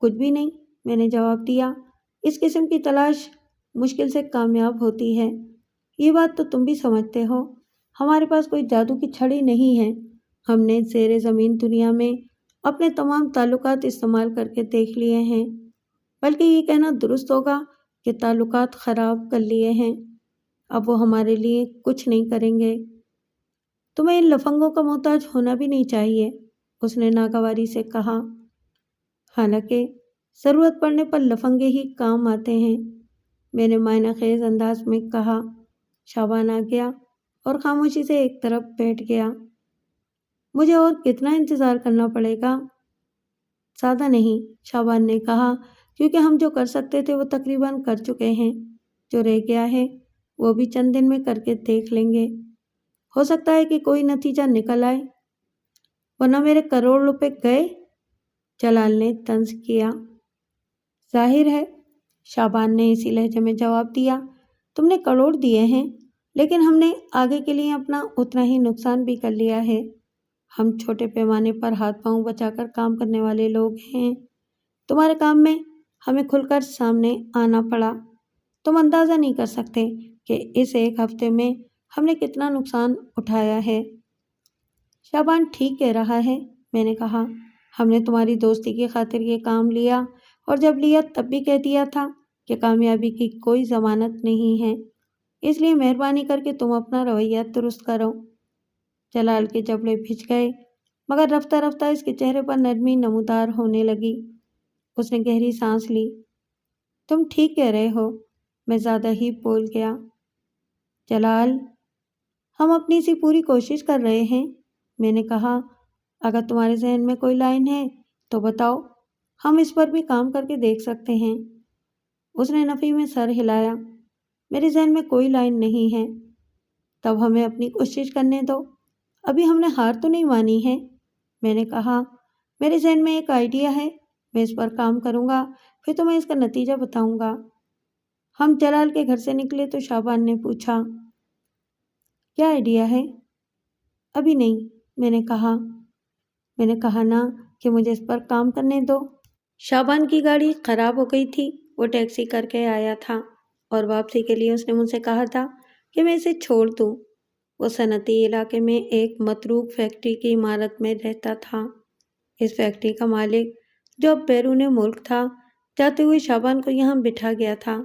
کچھ بھی نہیں، میں نے جواب دیا۔ اس قسم کی تلاش مشکل سے کامیاب ہوتی ہے، یہ بات تو تم بھی سمجھتے ہو۔ ہمارے پاس کوئی جادو کی چھڑی نہیں ہے۔ ہم نے زیر زمین دنیا میں اپنے تمام تعلقات استعمال کر کے دیکھ لیے ہیں، بلکہ یہ کہنا درست ہوگا کہ تعلقات خراب کر لیے ہیں۔ اب وہ ہمارے لیے کچھ نہیں کریں گے۔ تمہیں ان لفنگوں کا محتاج ہونا بھی نہیں چاہیے، اس نے ناگواری سے کہا۔ حالانکہ ضرورت پڑنے پر لفنگے ہی کام آتے ہیں، میں نے معنی خیز انداز میں کہا۔ شعبان آ گیا اور خاموشی سے ایک طرف بیٹھ گیا۔ مجھے اور کتنا انتظار کرنا پڑے گا؟ زیادہ نہیں، شعبان نے کہا، کیونکہ ہم جو کر سکتے تھے وہ تقریباً کر چکے ہیں۔ جو رہ گیا ہے وہ بھی چند دن میں کر کے دیکھ لیں گے۔ ہو سکتا ہے کہ کوئی نتیجہ نکل آئے، ورنہ میرے کروڑ روپے گئے، جلال نے طنز کیا۔ ظاہر ہے، شعبان نے اسی لہجے میں جواب دیا، تم نے کروڑ دیے ہیں، لیکن ہم نے آگے کے لیے اپنا اتنا ہی نقصان بھی کر لیا ہے۔ ہم چھوٹے پیمانے پر ہاتھ پاؤں بچا کر کام کرنے والے لوگ ہیں۔ تمہارے کام میں ہمیں کھل کر سامنے آنا پڑا۔ تم اندازہ نہیں کر سکتے کہ اس ایک ہفتے میں ہم نے کتنا نقصان اٹھایا ہے۔ شعبان ٹھیک کہہ رہا ہے، میں نے کہا۔ ہم نے تمہاری دوستی کی خاطر یہ کام لیا، اور جب لیا تب بھی کہہ دیا تھا کہ کامیابی کی کوئی ضمانت نہیں ہے، اس لیے مہربانی کر کے تم اپنا رویہ درست کرو۔ جلال کے جبڑے بھیج گئے، مگر رفتہ رفتہ اس کے چہرے پر نرمی نمودار ہونے لگی۔ اس نے گہری سانس لی۔ تم ٹھیک کہہ رہے ہو، میں زیادہ ہی بول گیا۔ جلال، ہم اپنی سی پوری کوشش کر رہے ہیں، میں نے کہا۔ اگر تمہارے ذہن میں کوئی لائن ہے تو بتاؤ، ہم اس پر بھی کام کر کے دیکھ سکتے ہیں۔ اس نے نفی میں سر ہلایا۔ میرے ذہن میں کوئی لائن نہیں ہے۔ تب ہمیں اپنی کوشش کرنے دو، ابھی ہم نے ہار تو نہیں مانی ہے، میں نے کہا۔ میرے ذہن میں ایک آئیڈیا ہے، میں اس پر کام کروں گا، پھر تمہیں اس کا نتیجہ بتاؤں گا۔ ہم جلال کے گھر سے نکلے تو شعبان نے پوچھا، کیا آئیڈیا ہے؟ ابھی نہیں، میں نے کہا۔ میں نے کہا نا کہ مجھے اس پر کام کرنے دو۔ شعبان کی گاڑی خراب ہو گئی تھی، وہ ٹیکسی کر کے آیا تھا، اور واپسی کے لیے اس نے مجھ سے کہا تھا کہ میں اسے چھوڑ دوں۔ وہ صنعتی علاقے میں ایک متروک فیکٹری کی عمارت میں رہتا تھا۔ اس فیکٹری کا مالک، جو اب بیرون ملک تھا، جاتے ہوئے شعبان کو یہاں بٹھا گیا تھا۔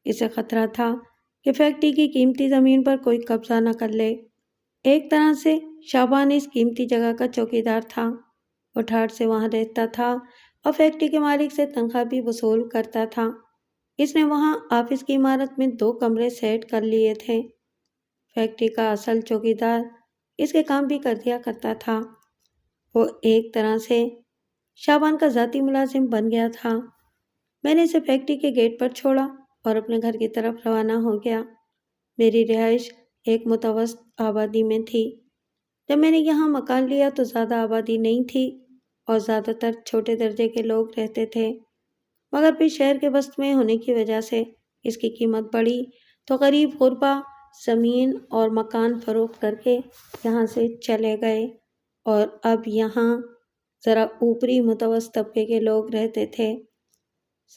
اسے خطرہ تھا کہ فیکٹری کی قیمتی زمین پر کوئی قبضہ نہ کر لے۔ ایک طرح سے شعبان اس قیمتی جگہ کا چوکیدار تھا۔ وہ ٹھاٹھ سے وہاں رہتا تھا اور فیکٹری کے مالک سے تنخواہ بھی وصول کرتا تھا۔ اس نے وہاں آفس کی عمارت میں 2 کمرے سیٹ کر لیے تھے۔ فیکٹری کا اصل چوکیدار اس کے کام بھی کر دیا کرتا تھا۔ وہ ایک طرح سے شعبان کا ذاتی ملازم بن گیا تھا۔ میں نے اسے فیکٹری کے گیٹ پر چھوڑا اور اپنے گھر کی طرف روانہ ہو گیا۔ میری رہائش ایک متوسط آبادی میں تھی۔ جب میں نے یہاں مکان لیا تو زیادہ آبادی نہیں تھی اور زیادہ تر چھوٹے درجے کے لوگ رہتے تھے، مگر پھر شہر کے وسط میں ہونے کی وجہ سے اس کی قیمت بڑھی تو غریب غربا زمین اور مکان فروخت کر کے یہاں سے چلے گئے، اور اب یہاں ذرا اوپری متوسط طبقے کے لوگ رہتے تھے۔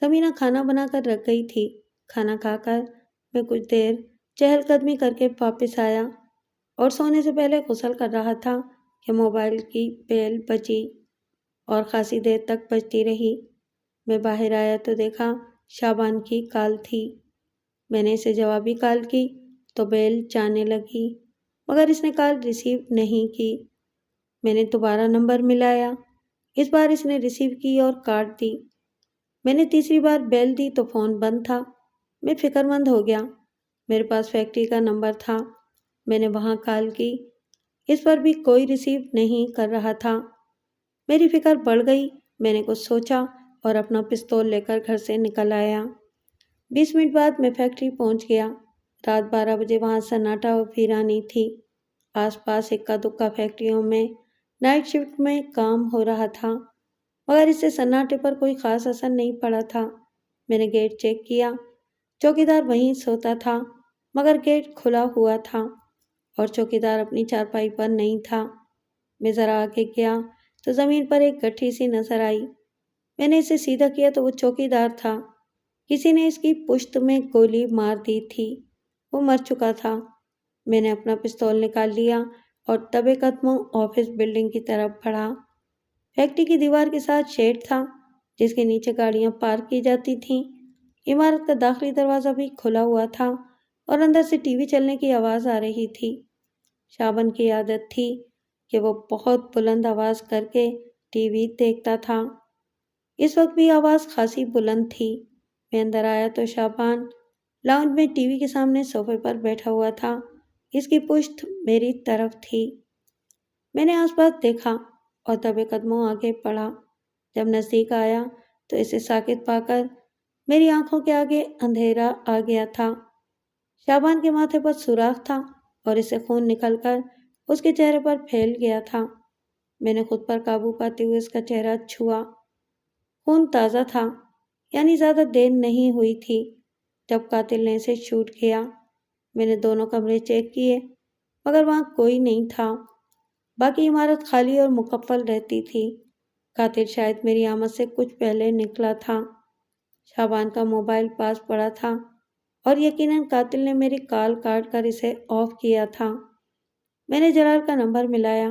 سمینہ کھانا بنا کر رکھ گئی تھی۔ کھانا کھا کر میں کچھ دیر چہل قدمی کر کے واپس آیا اور سونے سے پہلے غسل کر رہا تھا کہ موبائل کی بیل بجی اور خاصی دیر تک بجتی رہی۔ میں باہر آیا تو دیکھا شعبان کی کال تھی۔ میں نے اسے جوابی کال کی تو بیل جانے لگی، مگر اس نے کال ریسیو نہیں کی۔ میں نے دوبارہ نمبر ملایا، اس بار اس نے ریسیو کی اور کاٹ دی۔ میں نے تیسری بار بیل دی تو فون بند تھا۔ میں فکر مند ہو گیا۔ میرے پاس فیکٹری کا نمبر تھا، میں نے وہاں کال کی، اس پر بھی کوئی ریسیو نہیں کر رہا تھا۔ میری فکر بڑھ گئی۔ میں نے کچھ سوچا اور اپنا پستول لے کر گھر سے نکل آیا۔ 20 منٹ بعد میں فیکٹری پہنچ گیا۔ رات 12 بجے وہاں سناٹا و ویرانی تھی۔ آس پاس اکا دکا فیکٹریوں میں نائٹ شفٹ میں کام ہو رہا تھا، مگر اس سے سناٹے پر کوئی خاص اثر نہیں پڑا تھا۔ میں نے گیٹ چیک کیا، چوکیدار وہیں سوتا تھا، مگر گیٹ کھلا ہوا تھا اور چوکیدار اپنی چارپائی پر نہیں تھا۔ میں ذرا آگے گیا تو زمین پر ایک گٹھی سی نظر آئی۔ میں نے اسے سیدھا کیا تو وہ چوکیدار تھا۔ کسی نے اس کی پشت میں گولی مار دی تھی، وہ مر چکا تھا۔ میں نے اپنا پستول نکال لیا اور دبے قدموں آفس بلڈنگ کی طرف بڑھا۔ فیکٹری کی دیوار کے ساتھ شیڈ تھا جس کے نیچے گاڑیاں پارک کی جاتی تھیں۔ عمارت کا داخلی دروازہ بھی کھلا ہوا تھا اور اندر سے ٹی وی چلنے کی آواز آ رہی تھی۔ شعبان کی عادت تھی کہ وہ بہت بلند آواز کر کے ٹی وی دیکھتا تھا۔ اس وقت بھی آواز خاصی بلند تھی۔ میں اندر آیا تو شعبان لاؤنج میں ٹی وی کے سامنے صوفے پر بیٹھا ہوا تھا، اس کی پشت میری طرف تھی۔ میں نے آس پاس دیکھا اور دبے قدموں آگے بڑھا۔ جب نزدیک آیا تو اسے ساکت پا کر میری آنکھوں کے آگے اندھیرا آ گیا تھا۔ شعبان کے ماتھے پر سوراخ تھا اور اسے خون نکل کر اس کے چہرے پر پھیل گیا تھا۔ میں نے خود پر قابو پاتے ہوئے اس کا چہرہ چھوا۔ خون تازہ تھا، یعنی زیادہ دیر نہیں ہوئی تھی جب قاتل نے اسے شوٹ کیا۔ میں نے دونوں کمرے چیک کیے، مگر وہاں کوئی نہیں تھا۔ باقی عمارت خالی اور مکفل رہتی تھی۔ قاتل شاید میری آمد سے کچھ پہلے نکلا تھا۔ شابان کا موبائل پاس پڑا تھا اور یقیناً قاتل نے میری کال کاٹ کر اسے آف کیا تھا۔ میں نے جلال کا نمبر ملایا۔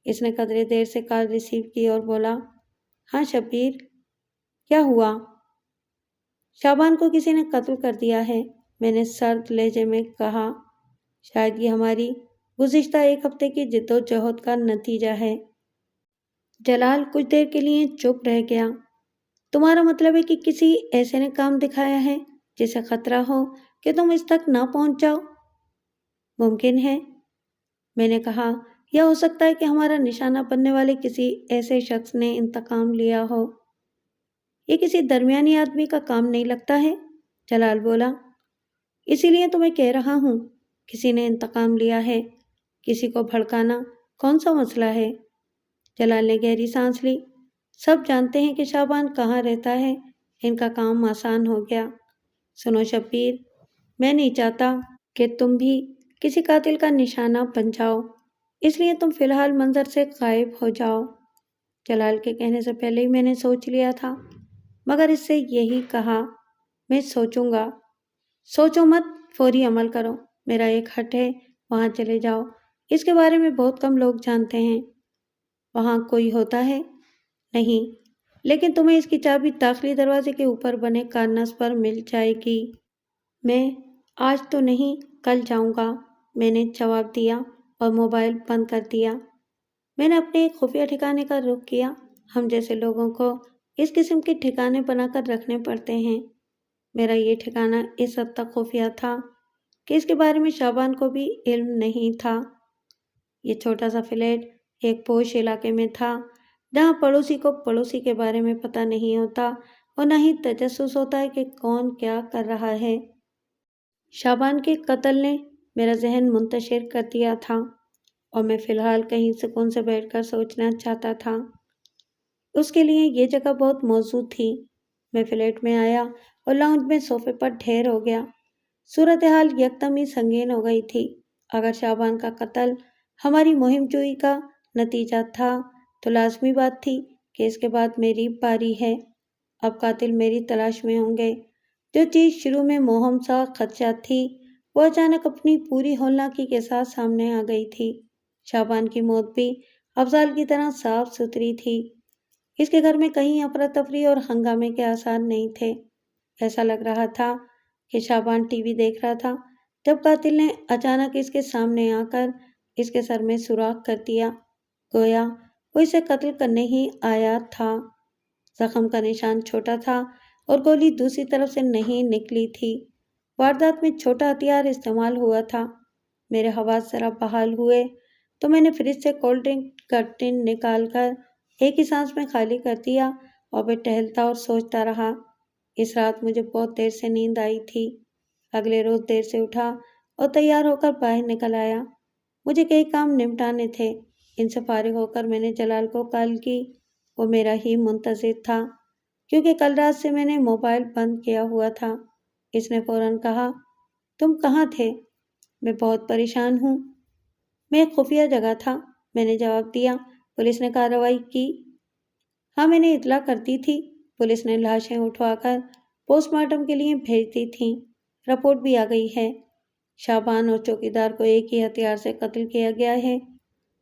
اس نے قدرے دیر سے کال ریسیو کی اور بولا، ہاں شبیر، کیا ہوا؟ شابان کو کسی نے قتل کر دیا ہے، میں نے سرد لہجے میں کہا۔ شاید یہ ہماری گزشتہ ایک ہفتے کی جد و جہد کا نتیجہ ہے۔ جلال کچھ دیر کے لیے چپ رہ گیا۔ تمہارا مطلب ہے کہ کسی ایسے نے کام دکھایا ہے جسے خطرہ ہو کہ تم اس تک نہ پہنچ جاؤ؟ ممکن ہے، میں نے کہا، یا ہو سکتا ہے کہ ہمارا نشانہ بننے والے کسی ایسے شخص نے انتقام لیا ہو۔ یہ کسی درمیانی آدمی کا کام نہیں لگتا ہے، جلال بولا۔ اسی لیے تو میں کہہ رہا ہوں، کسی نے انتقام لیا ہے۔ کسی کو بھڑکانا کون سا مسئلہ ہے؟ جلال نے گہری سانس لی۔ سب جانتے ہیں کہ شابان کہاں رہتا ہے، ان کا کام آسان ہو گیا۔ سنو شبیر، میں نہیں چاہتا کہ تم بھی کسی قاتل کا نشانہ بن جاؤ، اس لیے تم فی الحال منظر سے غائب ہو جاؤ۔ جلال کے کہنے سے پہلے ہی میں نے سوچ لیا تھا، مگر اس سے یہی کہا، میں سوچوں گا۔ سوچو مت، فوری عمل کرو۔ میرا ایک ہٹ ہے، وہاں چلے جاؤ۔ اس کے بارے میں بہت کم لوگ جانتے ہیں۔ وہاں کوئی ہوتا ہے؟ نہیں، لیکن تمہیں اس کی چابی داخلی دروازے کے اوپر بنے کارنس پر مل جائے گی۔ میں آج تو نہیں، کل جاؤں گا، میں نے جواب دیا اور موبائل بند کر دیا۔ میں نے اپنے ایک خفیہ ٹھکانے کا رخ کیا۔ ہم جیسے لوگوں کو اس قسم کے ٹھکانے بنا کر رکھنے پڑتے ہیں۔ میرا یہ ٹھکانہ اس حد تک خفیہ تھا کہ اس کے بارے میں شابان کو بھی علم نہیں تھا۔ یہ چھوٹا سا فلیٹ ایک پوش علاقے میں تھا، جہاں پڑوسی کو پڑوسی کے بارے میں پتہ نہیں ہوتا اور نہ ہی تجسس ہوتا ہے کہ کون کیا کر رہا ہے۔ شابان کے قتل نے میرا ذہن منتشر کر دیا تھا اور میں فی الحال کہیں سکون سے بیٹھ کر سوچنا چاہتا تھا۔ اس کے لیے یہ جگہ بہت موزوں تھی۔ میں فلیٹ میں آیا اور لاؤنج میں صوفے پر ڈھیر ہو گیا۔ صورتحال یکدم ہی سنگین ہو گئی تھی۔ اگر شابان کا قتل ہماری مہم جوئی کا نتیجہ تھا تو لازمی بات تھی کہ اس کے بعد میری باری ہے۔ اب قاتل میری تلاش میں ہوں گے۔ جو چیز شروع میں مہم سا خدشہ تھی، وہ اچانک اپنی پوری ہولناکی کے ساتھ سامنے آ گئی تھی۔ شابان کی موت بھی افضال کی طرح صاف ستھری تھی۔ اس کے گھر میں کہیں افراتفری اور ہنگامے کے آثار نہیں تھے۔ ایسا لگ رہا تھا کہ شابان ٹی وی دیکھ رہا تھا جب قاتل نے اچانک اس کے سامنے آ کر اس کے سر میں سوراخ کر دیا، گویا وہ اسے قتل کرنے ہی آیا تھا۔ زخم کا نشان چھوٹا تھا اور گولی دوسری طرف سے نہیں نکلی تھی۔ واردات میں چھوٹا ہتھیار استعمال ہوا تھا۔ میرے حواس ذرا بحال ہوئے تو میں نے فریج سے کولڈ ڈرنک کا ٹن نکال کر ایک ہی سانس میں خالی کر دیا اور پھر ٹہلتا اور سوچتا رہا۔ اس رات مجھے بہت دیر سے نیند آئی تھی۔ اگلے روز دیر سے اٹھا اور تیار ہو کر باہر نکل آیا۔ مجھے کئی کام نمٹانے تھے۔ ان سے فارغ ہو کر میں نے جلال کو کال کی۔ وہ میرا ہی منتظر تھا، کیونکہ کل رات سے میں نے موبائل بند کیا ہوا تھا۔ اس نے فوراً کہا، تم کہاں تھے؟ میں بہت پریشان ہوں۔ میں ایک خفیہ جگہ تھا، میں نے جواب دیا۔ پولیس نے کارروائی کی؟ ہاں، میں نے اطلاع کر دی تھی۔ پولیس نے لاشیں اٹھوا کر پوسٹ مارٹم کے لیے بھیج دی تھیں۔ رپورٹ بھی آ گئی ہے۔ شابان اور چوکیدار کو ایک ہی ہتھیار سے قتل کیا گیا ہے۔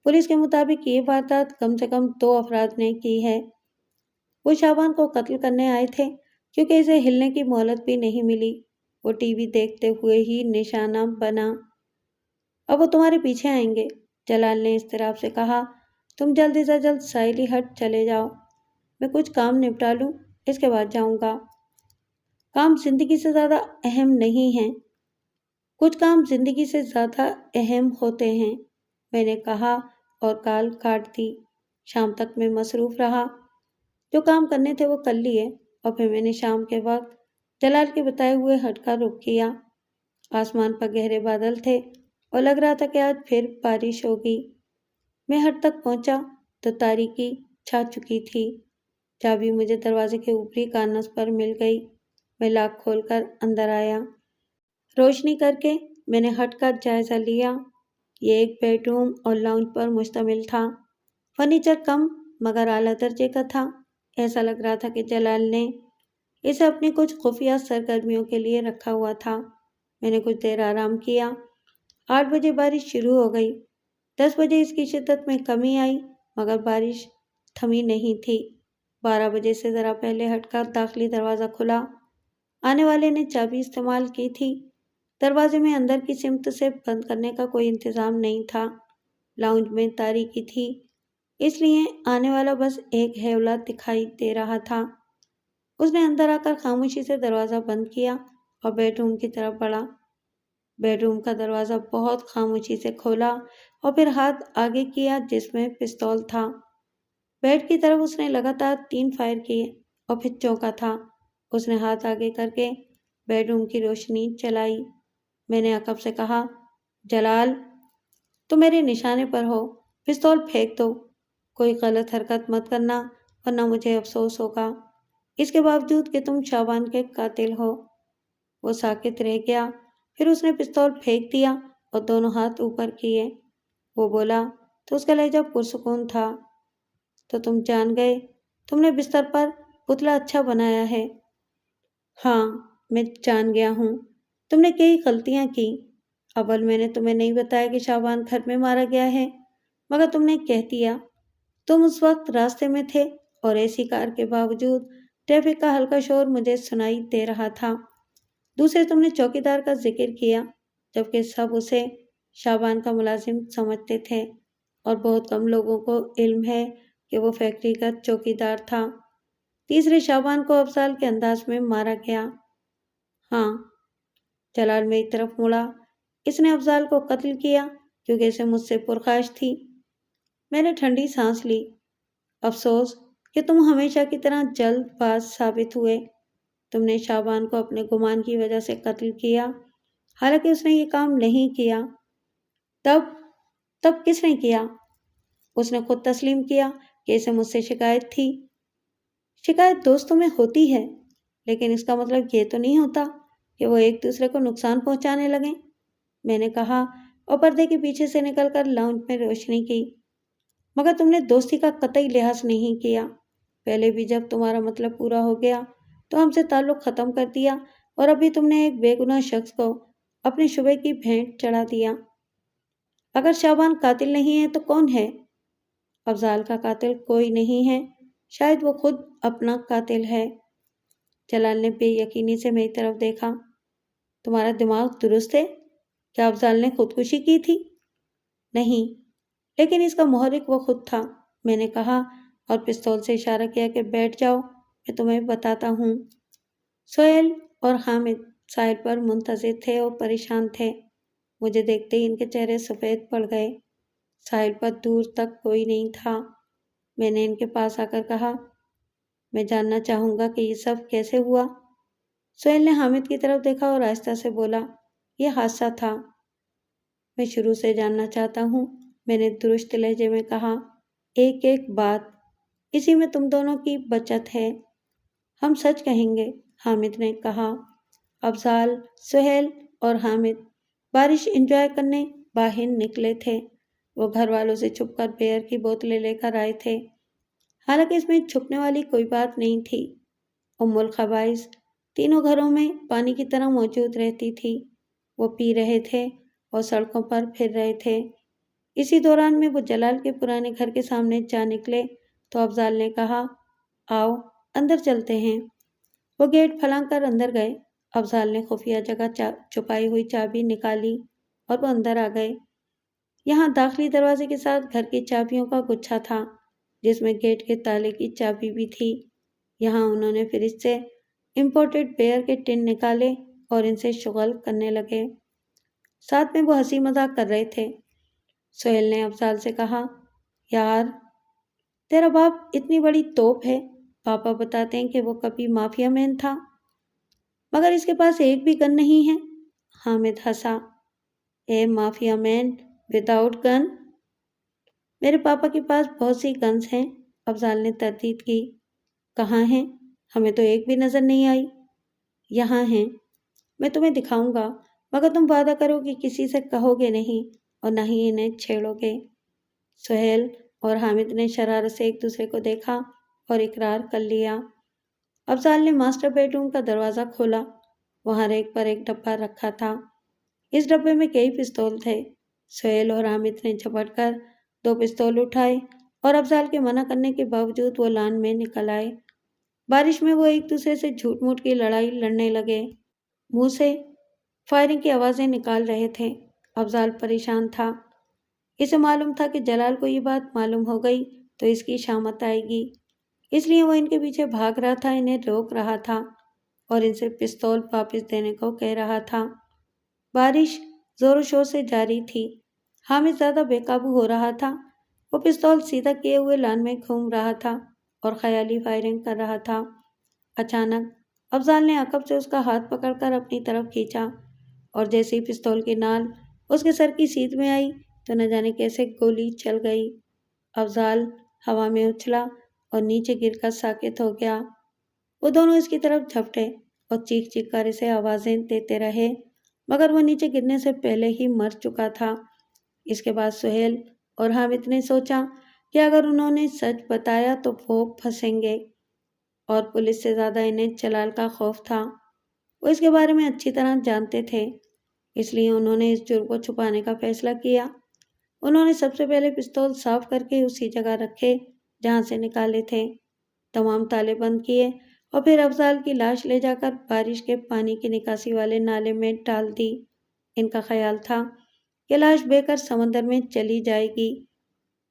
پولیس کے مطابق یہ واردات کم سے کم 2 افراد نے کی ہے۔ وہ شابان کو قتل کرنے آئے تھے کیونکہ اسے ہلنے کی مہلت بھی نہیں ملی۔ وہ ٹی وی دیکھتے ہوئے ہی نشانہ بنا۔ اب وہ تمہارے پیچھے آئیں گے، جلال نے اضطراب سے کہا۔ تم جلدی سے جلد ساحلی ہٹ چلے جاؤ۔ میں کچھ کام نپٹا لوں، اس کے بعد جاؤں گا۔ کام زندگی سے زیادہ اہم نہیں ہیں۔ کچھ کام زندگی سے زیادہ اہم ہوتے ہیں، میں نے کہا اور کال کاٹ دی۔ شام تک میں مصروف رہا۔ جو کام کرنے تھے وہ کر لیے اور پھر میں نے شام کے وقت جلال کے بتائے ہوئے ہٹ کا رخ کیا۔ آسمان پر گہرے بادل تھے اور لگ رہا تھا کہ آج پھر بارش ہوگی۔ میں ہٹ تک پہنچا تو تاریکی چھا چکی تھی۔ چابی مجھے دروازے کے اوپری کارنس پر مل گئی۔ میں لاک کھول کر اندر آیا۔ روشنی کر کے میں نے ہٹ کا جائزہ لیا۔ یہ ایک بیڈ روم اور لاؤنج پر مشتمل تھا۔ فرنیچر کم مگر اعلیٰ درجے کا تھا۔ ایسا لگ رہا تھا کہ جلال نے اسے اپنی کچھ خفیہ سرگرمیوں کے لیے رکھا ہوا تھا۔ میں نے کچھ دیر آرام کیا۔ 8 بجے بارش شروع ہو گئی۔ 10 بجے اس کی شدت میں کمی آئی مگر بارش تھمی نہیں تھی۔ 12 بجے سے ذرا پہلے ہٹ کر داخلی دروازہ کھلا۔ آنے والے نے چابی استعمال کی تھی۔ دروازے میں اندر کی سمت سے بند کرنے کا کوئی انتظام نہیں تھا۔ لاؤنج میں تاریکی تھی، اس لیے آنے والا بس ایک ہیولا دکھائی دے رہا تھا۔ اس نے اندر آ کر خاموشی سے دروازہ بند کیا اور بیڈ روم کی طرف بڑھا۔ بیڈ روم کا دروازہ بہت خاموشی سے کھولا اور پھر ہاتھ آگے کیا جس میں پستول تھا۔ بیڈ کی طرف اس نے لگاتار 3 فائر کیے اور پھر چونکا تھا۔ اس نے ہاتھ آگے کر کے بیڈ روم کی روشنی جلائی۔ میں نے عقب سے کہا، جلال، تم میرے نشانے پر ہو، پستول پھینک دو۔ کوئی غلط حرکت مت کرنا ورنہ مجھے افسوس ہوگا، اس کے باوجود کہ تم شعبان کے قاتل ہو۔ وہ ساکت رہ گیا، پھر اس نے پستول پھینک دیا اور دونوں ہاتھ اوپر کیے۔ وہ بولا تو اس کا لہجہ پرسکون تھا، تو تم جان گئے، تم نے بستر پر پتلا اچھا بنایا ہے۔ ہاں، میں جان گیا ہوں، تم نے کئی غلطیاں کی۔ اول میں نے تمہیں نہیں بتایا کہ شعبان گھر میں مارا گیا ہے، مگر تم نے کہہ دیا۔ تم اس وقت راستے میں تھے اور ایسی کار کے باوجود ٹریفک کا ہلکا شور مجھے سنائی دے رہا تھا۔ دوسرے تم نے چوکیدار کا ذکر کیا، جبکہ سب اسے شعبان کا ملازم سمجھتے تھے اور بہت کم لوگوں کو علم ہے کہ وہ فیکٹری کا چوکیدار تھا۔ تیسرے شعبان کو افضال کے انداز میں مارا گیا۔ ہاں، جلال میری طرف مڑا، اس نے افضال کو قتل کیا کیونکہ اسے مجھ سے پرخاش تھی۔ میں نے ٹھنڈی سانس لی۔ افسوس کہ تم ہمیشہ کی طرح جلد باز ثابت ہوئے۔ تم نے شعبان کو اپنے گمان کی وجہ سے قتل کیا، حالانکہ اس نے یہ کام نہیں کیا۔ تب کس نے کیا؟ اس نے خود تسلیم کیا کہ اسے مجھ سے شکایت تھی۔ شکایت دوستوں میں ہوتی ہے، لیکن اس کا مطلب یہ تو نہیں ہوتا کہ وہ ایک دوسرے کو نقصان پہنچانے لگیں، میں نے کہا اور پردے کے پیچھے سے نکل کر لاؤنج میں روشنی کی۔ مگر تم نے دوستی کا قطعی لحاظ نہیں کیا۔ پہلے بھی جب تمہارا مطلب پورا ہو گیا تو ہم سے تعلق ختم کر دیا، اور ابھی تم نے ایک بے گناہ شخص کو اپنے شبہ کی بھینٹ چڑھا دیا۔ اگر شعبان قاتل نہیں ہے تو کون ہے؟ افضال کا قاتل کوئی نہیں ہے، شاید وہ خود اپنا قاتل ہے۔ جلال نے بے یقینی سے میری طرف دیکھا۔ تمہارا دماغ درست ہے؟ کیا افضال نے خودکشی کی تھی؟ نہیں، لیکن اس کا محرک وہ خود تھا، میں نے کہا اور پستول سے اشارہ کیا کہ بیٹھ جاؤ، میں تمہیں بتاتا ہوں۔ سہیل اور حامد ساحل پر منتظر تھے اور پریشان تھے۔ مجھے دیکھتے ہی ان کے چہرے سفید پڑ گئے۔ ساحل پر دور تک کوئی نہیں تھا۔ میں نے ان کے پاس آ کر کہا، میں جاننا چاہوں گا کہ یہ سب کیسے ہوا؟ سہیل نے حامد کی طرف دیکھا اور آہستہ سے بولا، یہ حادثہ تھا۔ میں شروع سے جاننا چاہتا ہوں، میں نے درست لہجے میں کہا، ایک ایک بات، اسی میں تم دونوں کی بچت ہے۔ ہم سچ کہیں گے، حامد نے کہا۔ افضال، سہیل اور حامد بارش انجوائے کرنے باہر نکلے تھے۔ وہ گھر والوں سے چھپ کر بیئر کی بوتلیں لے کر آئے تھے، حالانکہ اس میں چھپنے والی کوئی بات نہیں تھی۔ ام الخبائث تینوں گھروں میں پانی کی طرح موجود رہتی تھی۔ وہ پی رہے تھے اور سڑکوں پر پھر رہے تھے۔ اسی دوران میں وہ جلال کے پرانے گھر کے سامنے جا نکلے تو افضال نے کہا، آؤ اندر چلتے ہیں۔ وہ گیٹ پھلانگ کر اندر گئے۔ افضال نے خفیہ جگہ چھپائی ہوئی چابی نکالی اور وہ اندر آ گئے۔ یہاں داخلی دروازے کے ساتھ گھر کی چابیوں کا گچھا تھا، جس میں گیٹ کے تالے کی چابی بھی تھی۔ یہاں انہوں نے فریج سے امپورٹڈ بیئر کے ٹن نکالے اور ان سے شغل کرنے لگے۔ ساتھ میں وہ ہنسی مذاق کر رہے تھے۔ سہیل نے افضال سے کہا، یار، تیرا باپ اتنی بڑی توپ ہے، پاپا بتاتے ہیں کہ وہ کبھی مافیا مین تھا، مگر اس کے پاس ایک بھی گن نہیں ہے۔ حامد ہنسا، a mafia man without gun? میرے پاپا کے پاس بہت سی گنز ہیں، افضال نے تردید کی۔ کہاں ہیں؟ ہمیں تو ایک بھی نظر نہیں آئی۔ یہاں ہیں، میں تمہیں دکھاؤں گا، مگر تم وعدہ کرو کہ کسی سے کہو گے نہیں اور نہ ہی انہیں چھیڑو گے۔ سہیل اور حامد نے شرارت سے ایک دوسرے کو دیکھا اور اقرار کر لیا۔ افضال نے ماسٹر بیڈ روم کا دروازہ کھولا۔ وہاں ریک پر ایک ڈبہ رکھا تھا۔ اس ڈبے میں کئی پستول تھے۔ سہیل اور حامد نے جھپٹ کر 2 پستول اٹھائے اور افضال کے منع کرنے کے باوجود وہ لان میں نکل آئے۔ بارش میں وہ ایک دوسرے سے جھوٹ موٹ کی لڑائی لڑنے لگے۔ منہ سے فائرنگ کی آوازیں نکال رہے تھے۔ افضال پریشان تھا۔ اسے معلوم تھا کہ جلال کو یہ بات معلوم ہو گئی تو اس کی شامت آئے گی، اس لیے وہ ان کے پیچھے بھاگ رہا تھا، انہیں روک رہا تھا اور ان سے پستول واپس دینے کو کہہ رہا تھا۔ بارش زور و شور سے جاری تھی۔ حامد زیادہ بے قابو ہو رہا تھا۔ وہ پستول سیدھا کیے ہوئے لان میں گھوم رہا تھا اور خیالی فائرنگ کر رہا تھا۔ اچانک افضال نے عقب سے اس کا ہاتھ پکڑ کر اپنی طرف کھینچا اور جیسے ہی پستول کی نال اس کے سر کی سیدھ میں آئی تو نہ جانے کیسے گولی چل گئی۔ افضال ہوا میں اچھلا اور نیچے گر کر ساکت ہو گیا۔ وہ دونوں اس کی طرف جھپٹے اور چیخ چیخ کر اسے آوازیں دیتے رہے، مگر وہ نیچے گرنے سے پہلے ہی مر چکا تھا۔ اس کے بعد سہیل اور حامد نے سوچا کہ اگر انہوں نے سچ بتایا تو وہ پھنسیں گے، اور پولیس سے زیادہ انہیں جلال کا خوف تھا۔ وہ اس کے بارے میں اچھی طرح جانتے تھے، اس لیے انہوں نے اس جرم کو چھپانے کا فیصلہ کیا۔ انہوں نے سب سے پہلے پستول صاف کر کے اسی جگہ رکھے جہاں سے نکالے تھے، تمام تالے بند کیے اور پھر افضال کی لاش لے جا کر بارش کے پانی کی نکاسی والے نالے میں ڈال دی۔ ان کا خیال تھا کہ لاش بہہ کر سمندر میں چلی جائے گی۔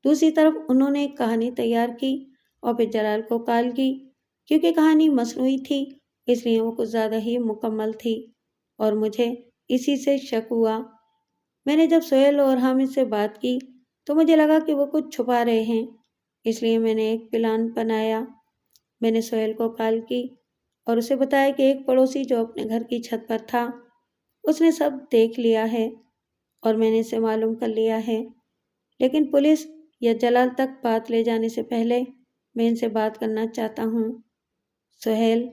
دوسری طرف انہوں نے ایک کہانی تیار کی اور پھر جلال کو کال کی۔ کیونکہ کہانی مصنوعی تھی اس لیے وہ کچھ زیادہ ہی مکمل تھی اور مجھے اسی سے شک ہوا۔ میں نے جب سہیل اور حامد سے بات کی تو مجھے لگا کہ وہ کچھ چھپا رہے ہیں، اس لیے میں نے ایک پلان بنایا۔ میں نے سہیل کو کال کی اور اسے بتایا کہ ایک پڑوسی جو اپنے گھر کی چھت پر تھا اس نے سب دیکھ لیا ہے اور میں نے اسے معلوم کر لیا ہے، لیکن پولیس یا جلال تک بات لے جانے سے پہلے میں ان سے بات کرنا چاہتا ہوں۔ سہیل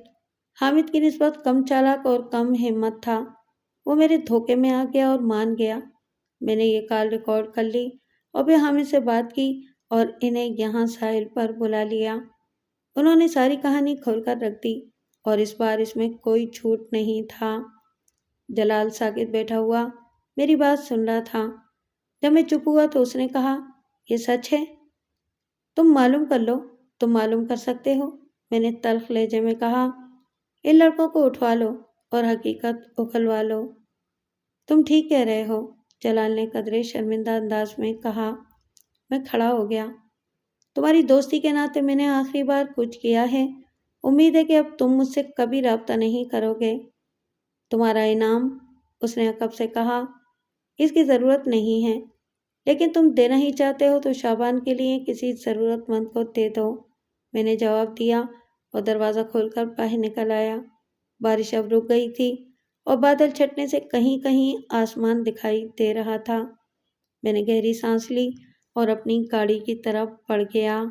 حامد کی نسبت کم چالاک اور کم ہمت تھا۔ وہ میرے دھوکے میں آ گیا اور مان گیا۔ میں نے یہ کال ریکارڈ کر لی اور پھر حامد سے بات کی اور انہیں یہاں ساحل پر بلا لیا۔ انہوں نے ساری کہانی کھول کر رکھ دی اور اس بار اس میں کوئی جھوٹ نہیں تھا۔ جلال ساکت بیٹھا ہوا میری بات سن رہا تھا۔ جب میں چپ ہوا تو اس نے کہا، یہ سچ ہے؟ تم معلوم کر لو، تم معلوم کر سکتے ہو، میں نے تلخ لہجے میں کہا۔ ان لڑکوں کو اٹھوا لو اور حقیقت اگلوا لو۔ تم ٹھیک کہہ رہے ہو، جلال نے قدرے شرمندہ انداز میں کہا۔ میں کھڑا ہو گیا۔ تمہاری دوستی کے ناطے میں نے آخری بار کچھ کیا ہے، امید ہے کہ اب تم مجھ سے کبھی رابطہ نہیں کرو گے۔ تمہارا انعام، اس نے عقب سے کہا، اس کی ضرورت نہیں ہے، لیکن تم دینا ہی چاہتے ہو تو شعبان کے لیے کسی ضرورت مند کو دے دو، میں نے جواب دیا اور دروازہ کھول کر باہر نکل آیا۔ بارش اب رک گئی تھی اور بادل چھٹنے سے کہیں کہیں آسمان دکھائی دے رہا تھا۔ میں نے گہری سانس لی اور اپنی گاڑی کی طرف بڑھ گیا۔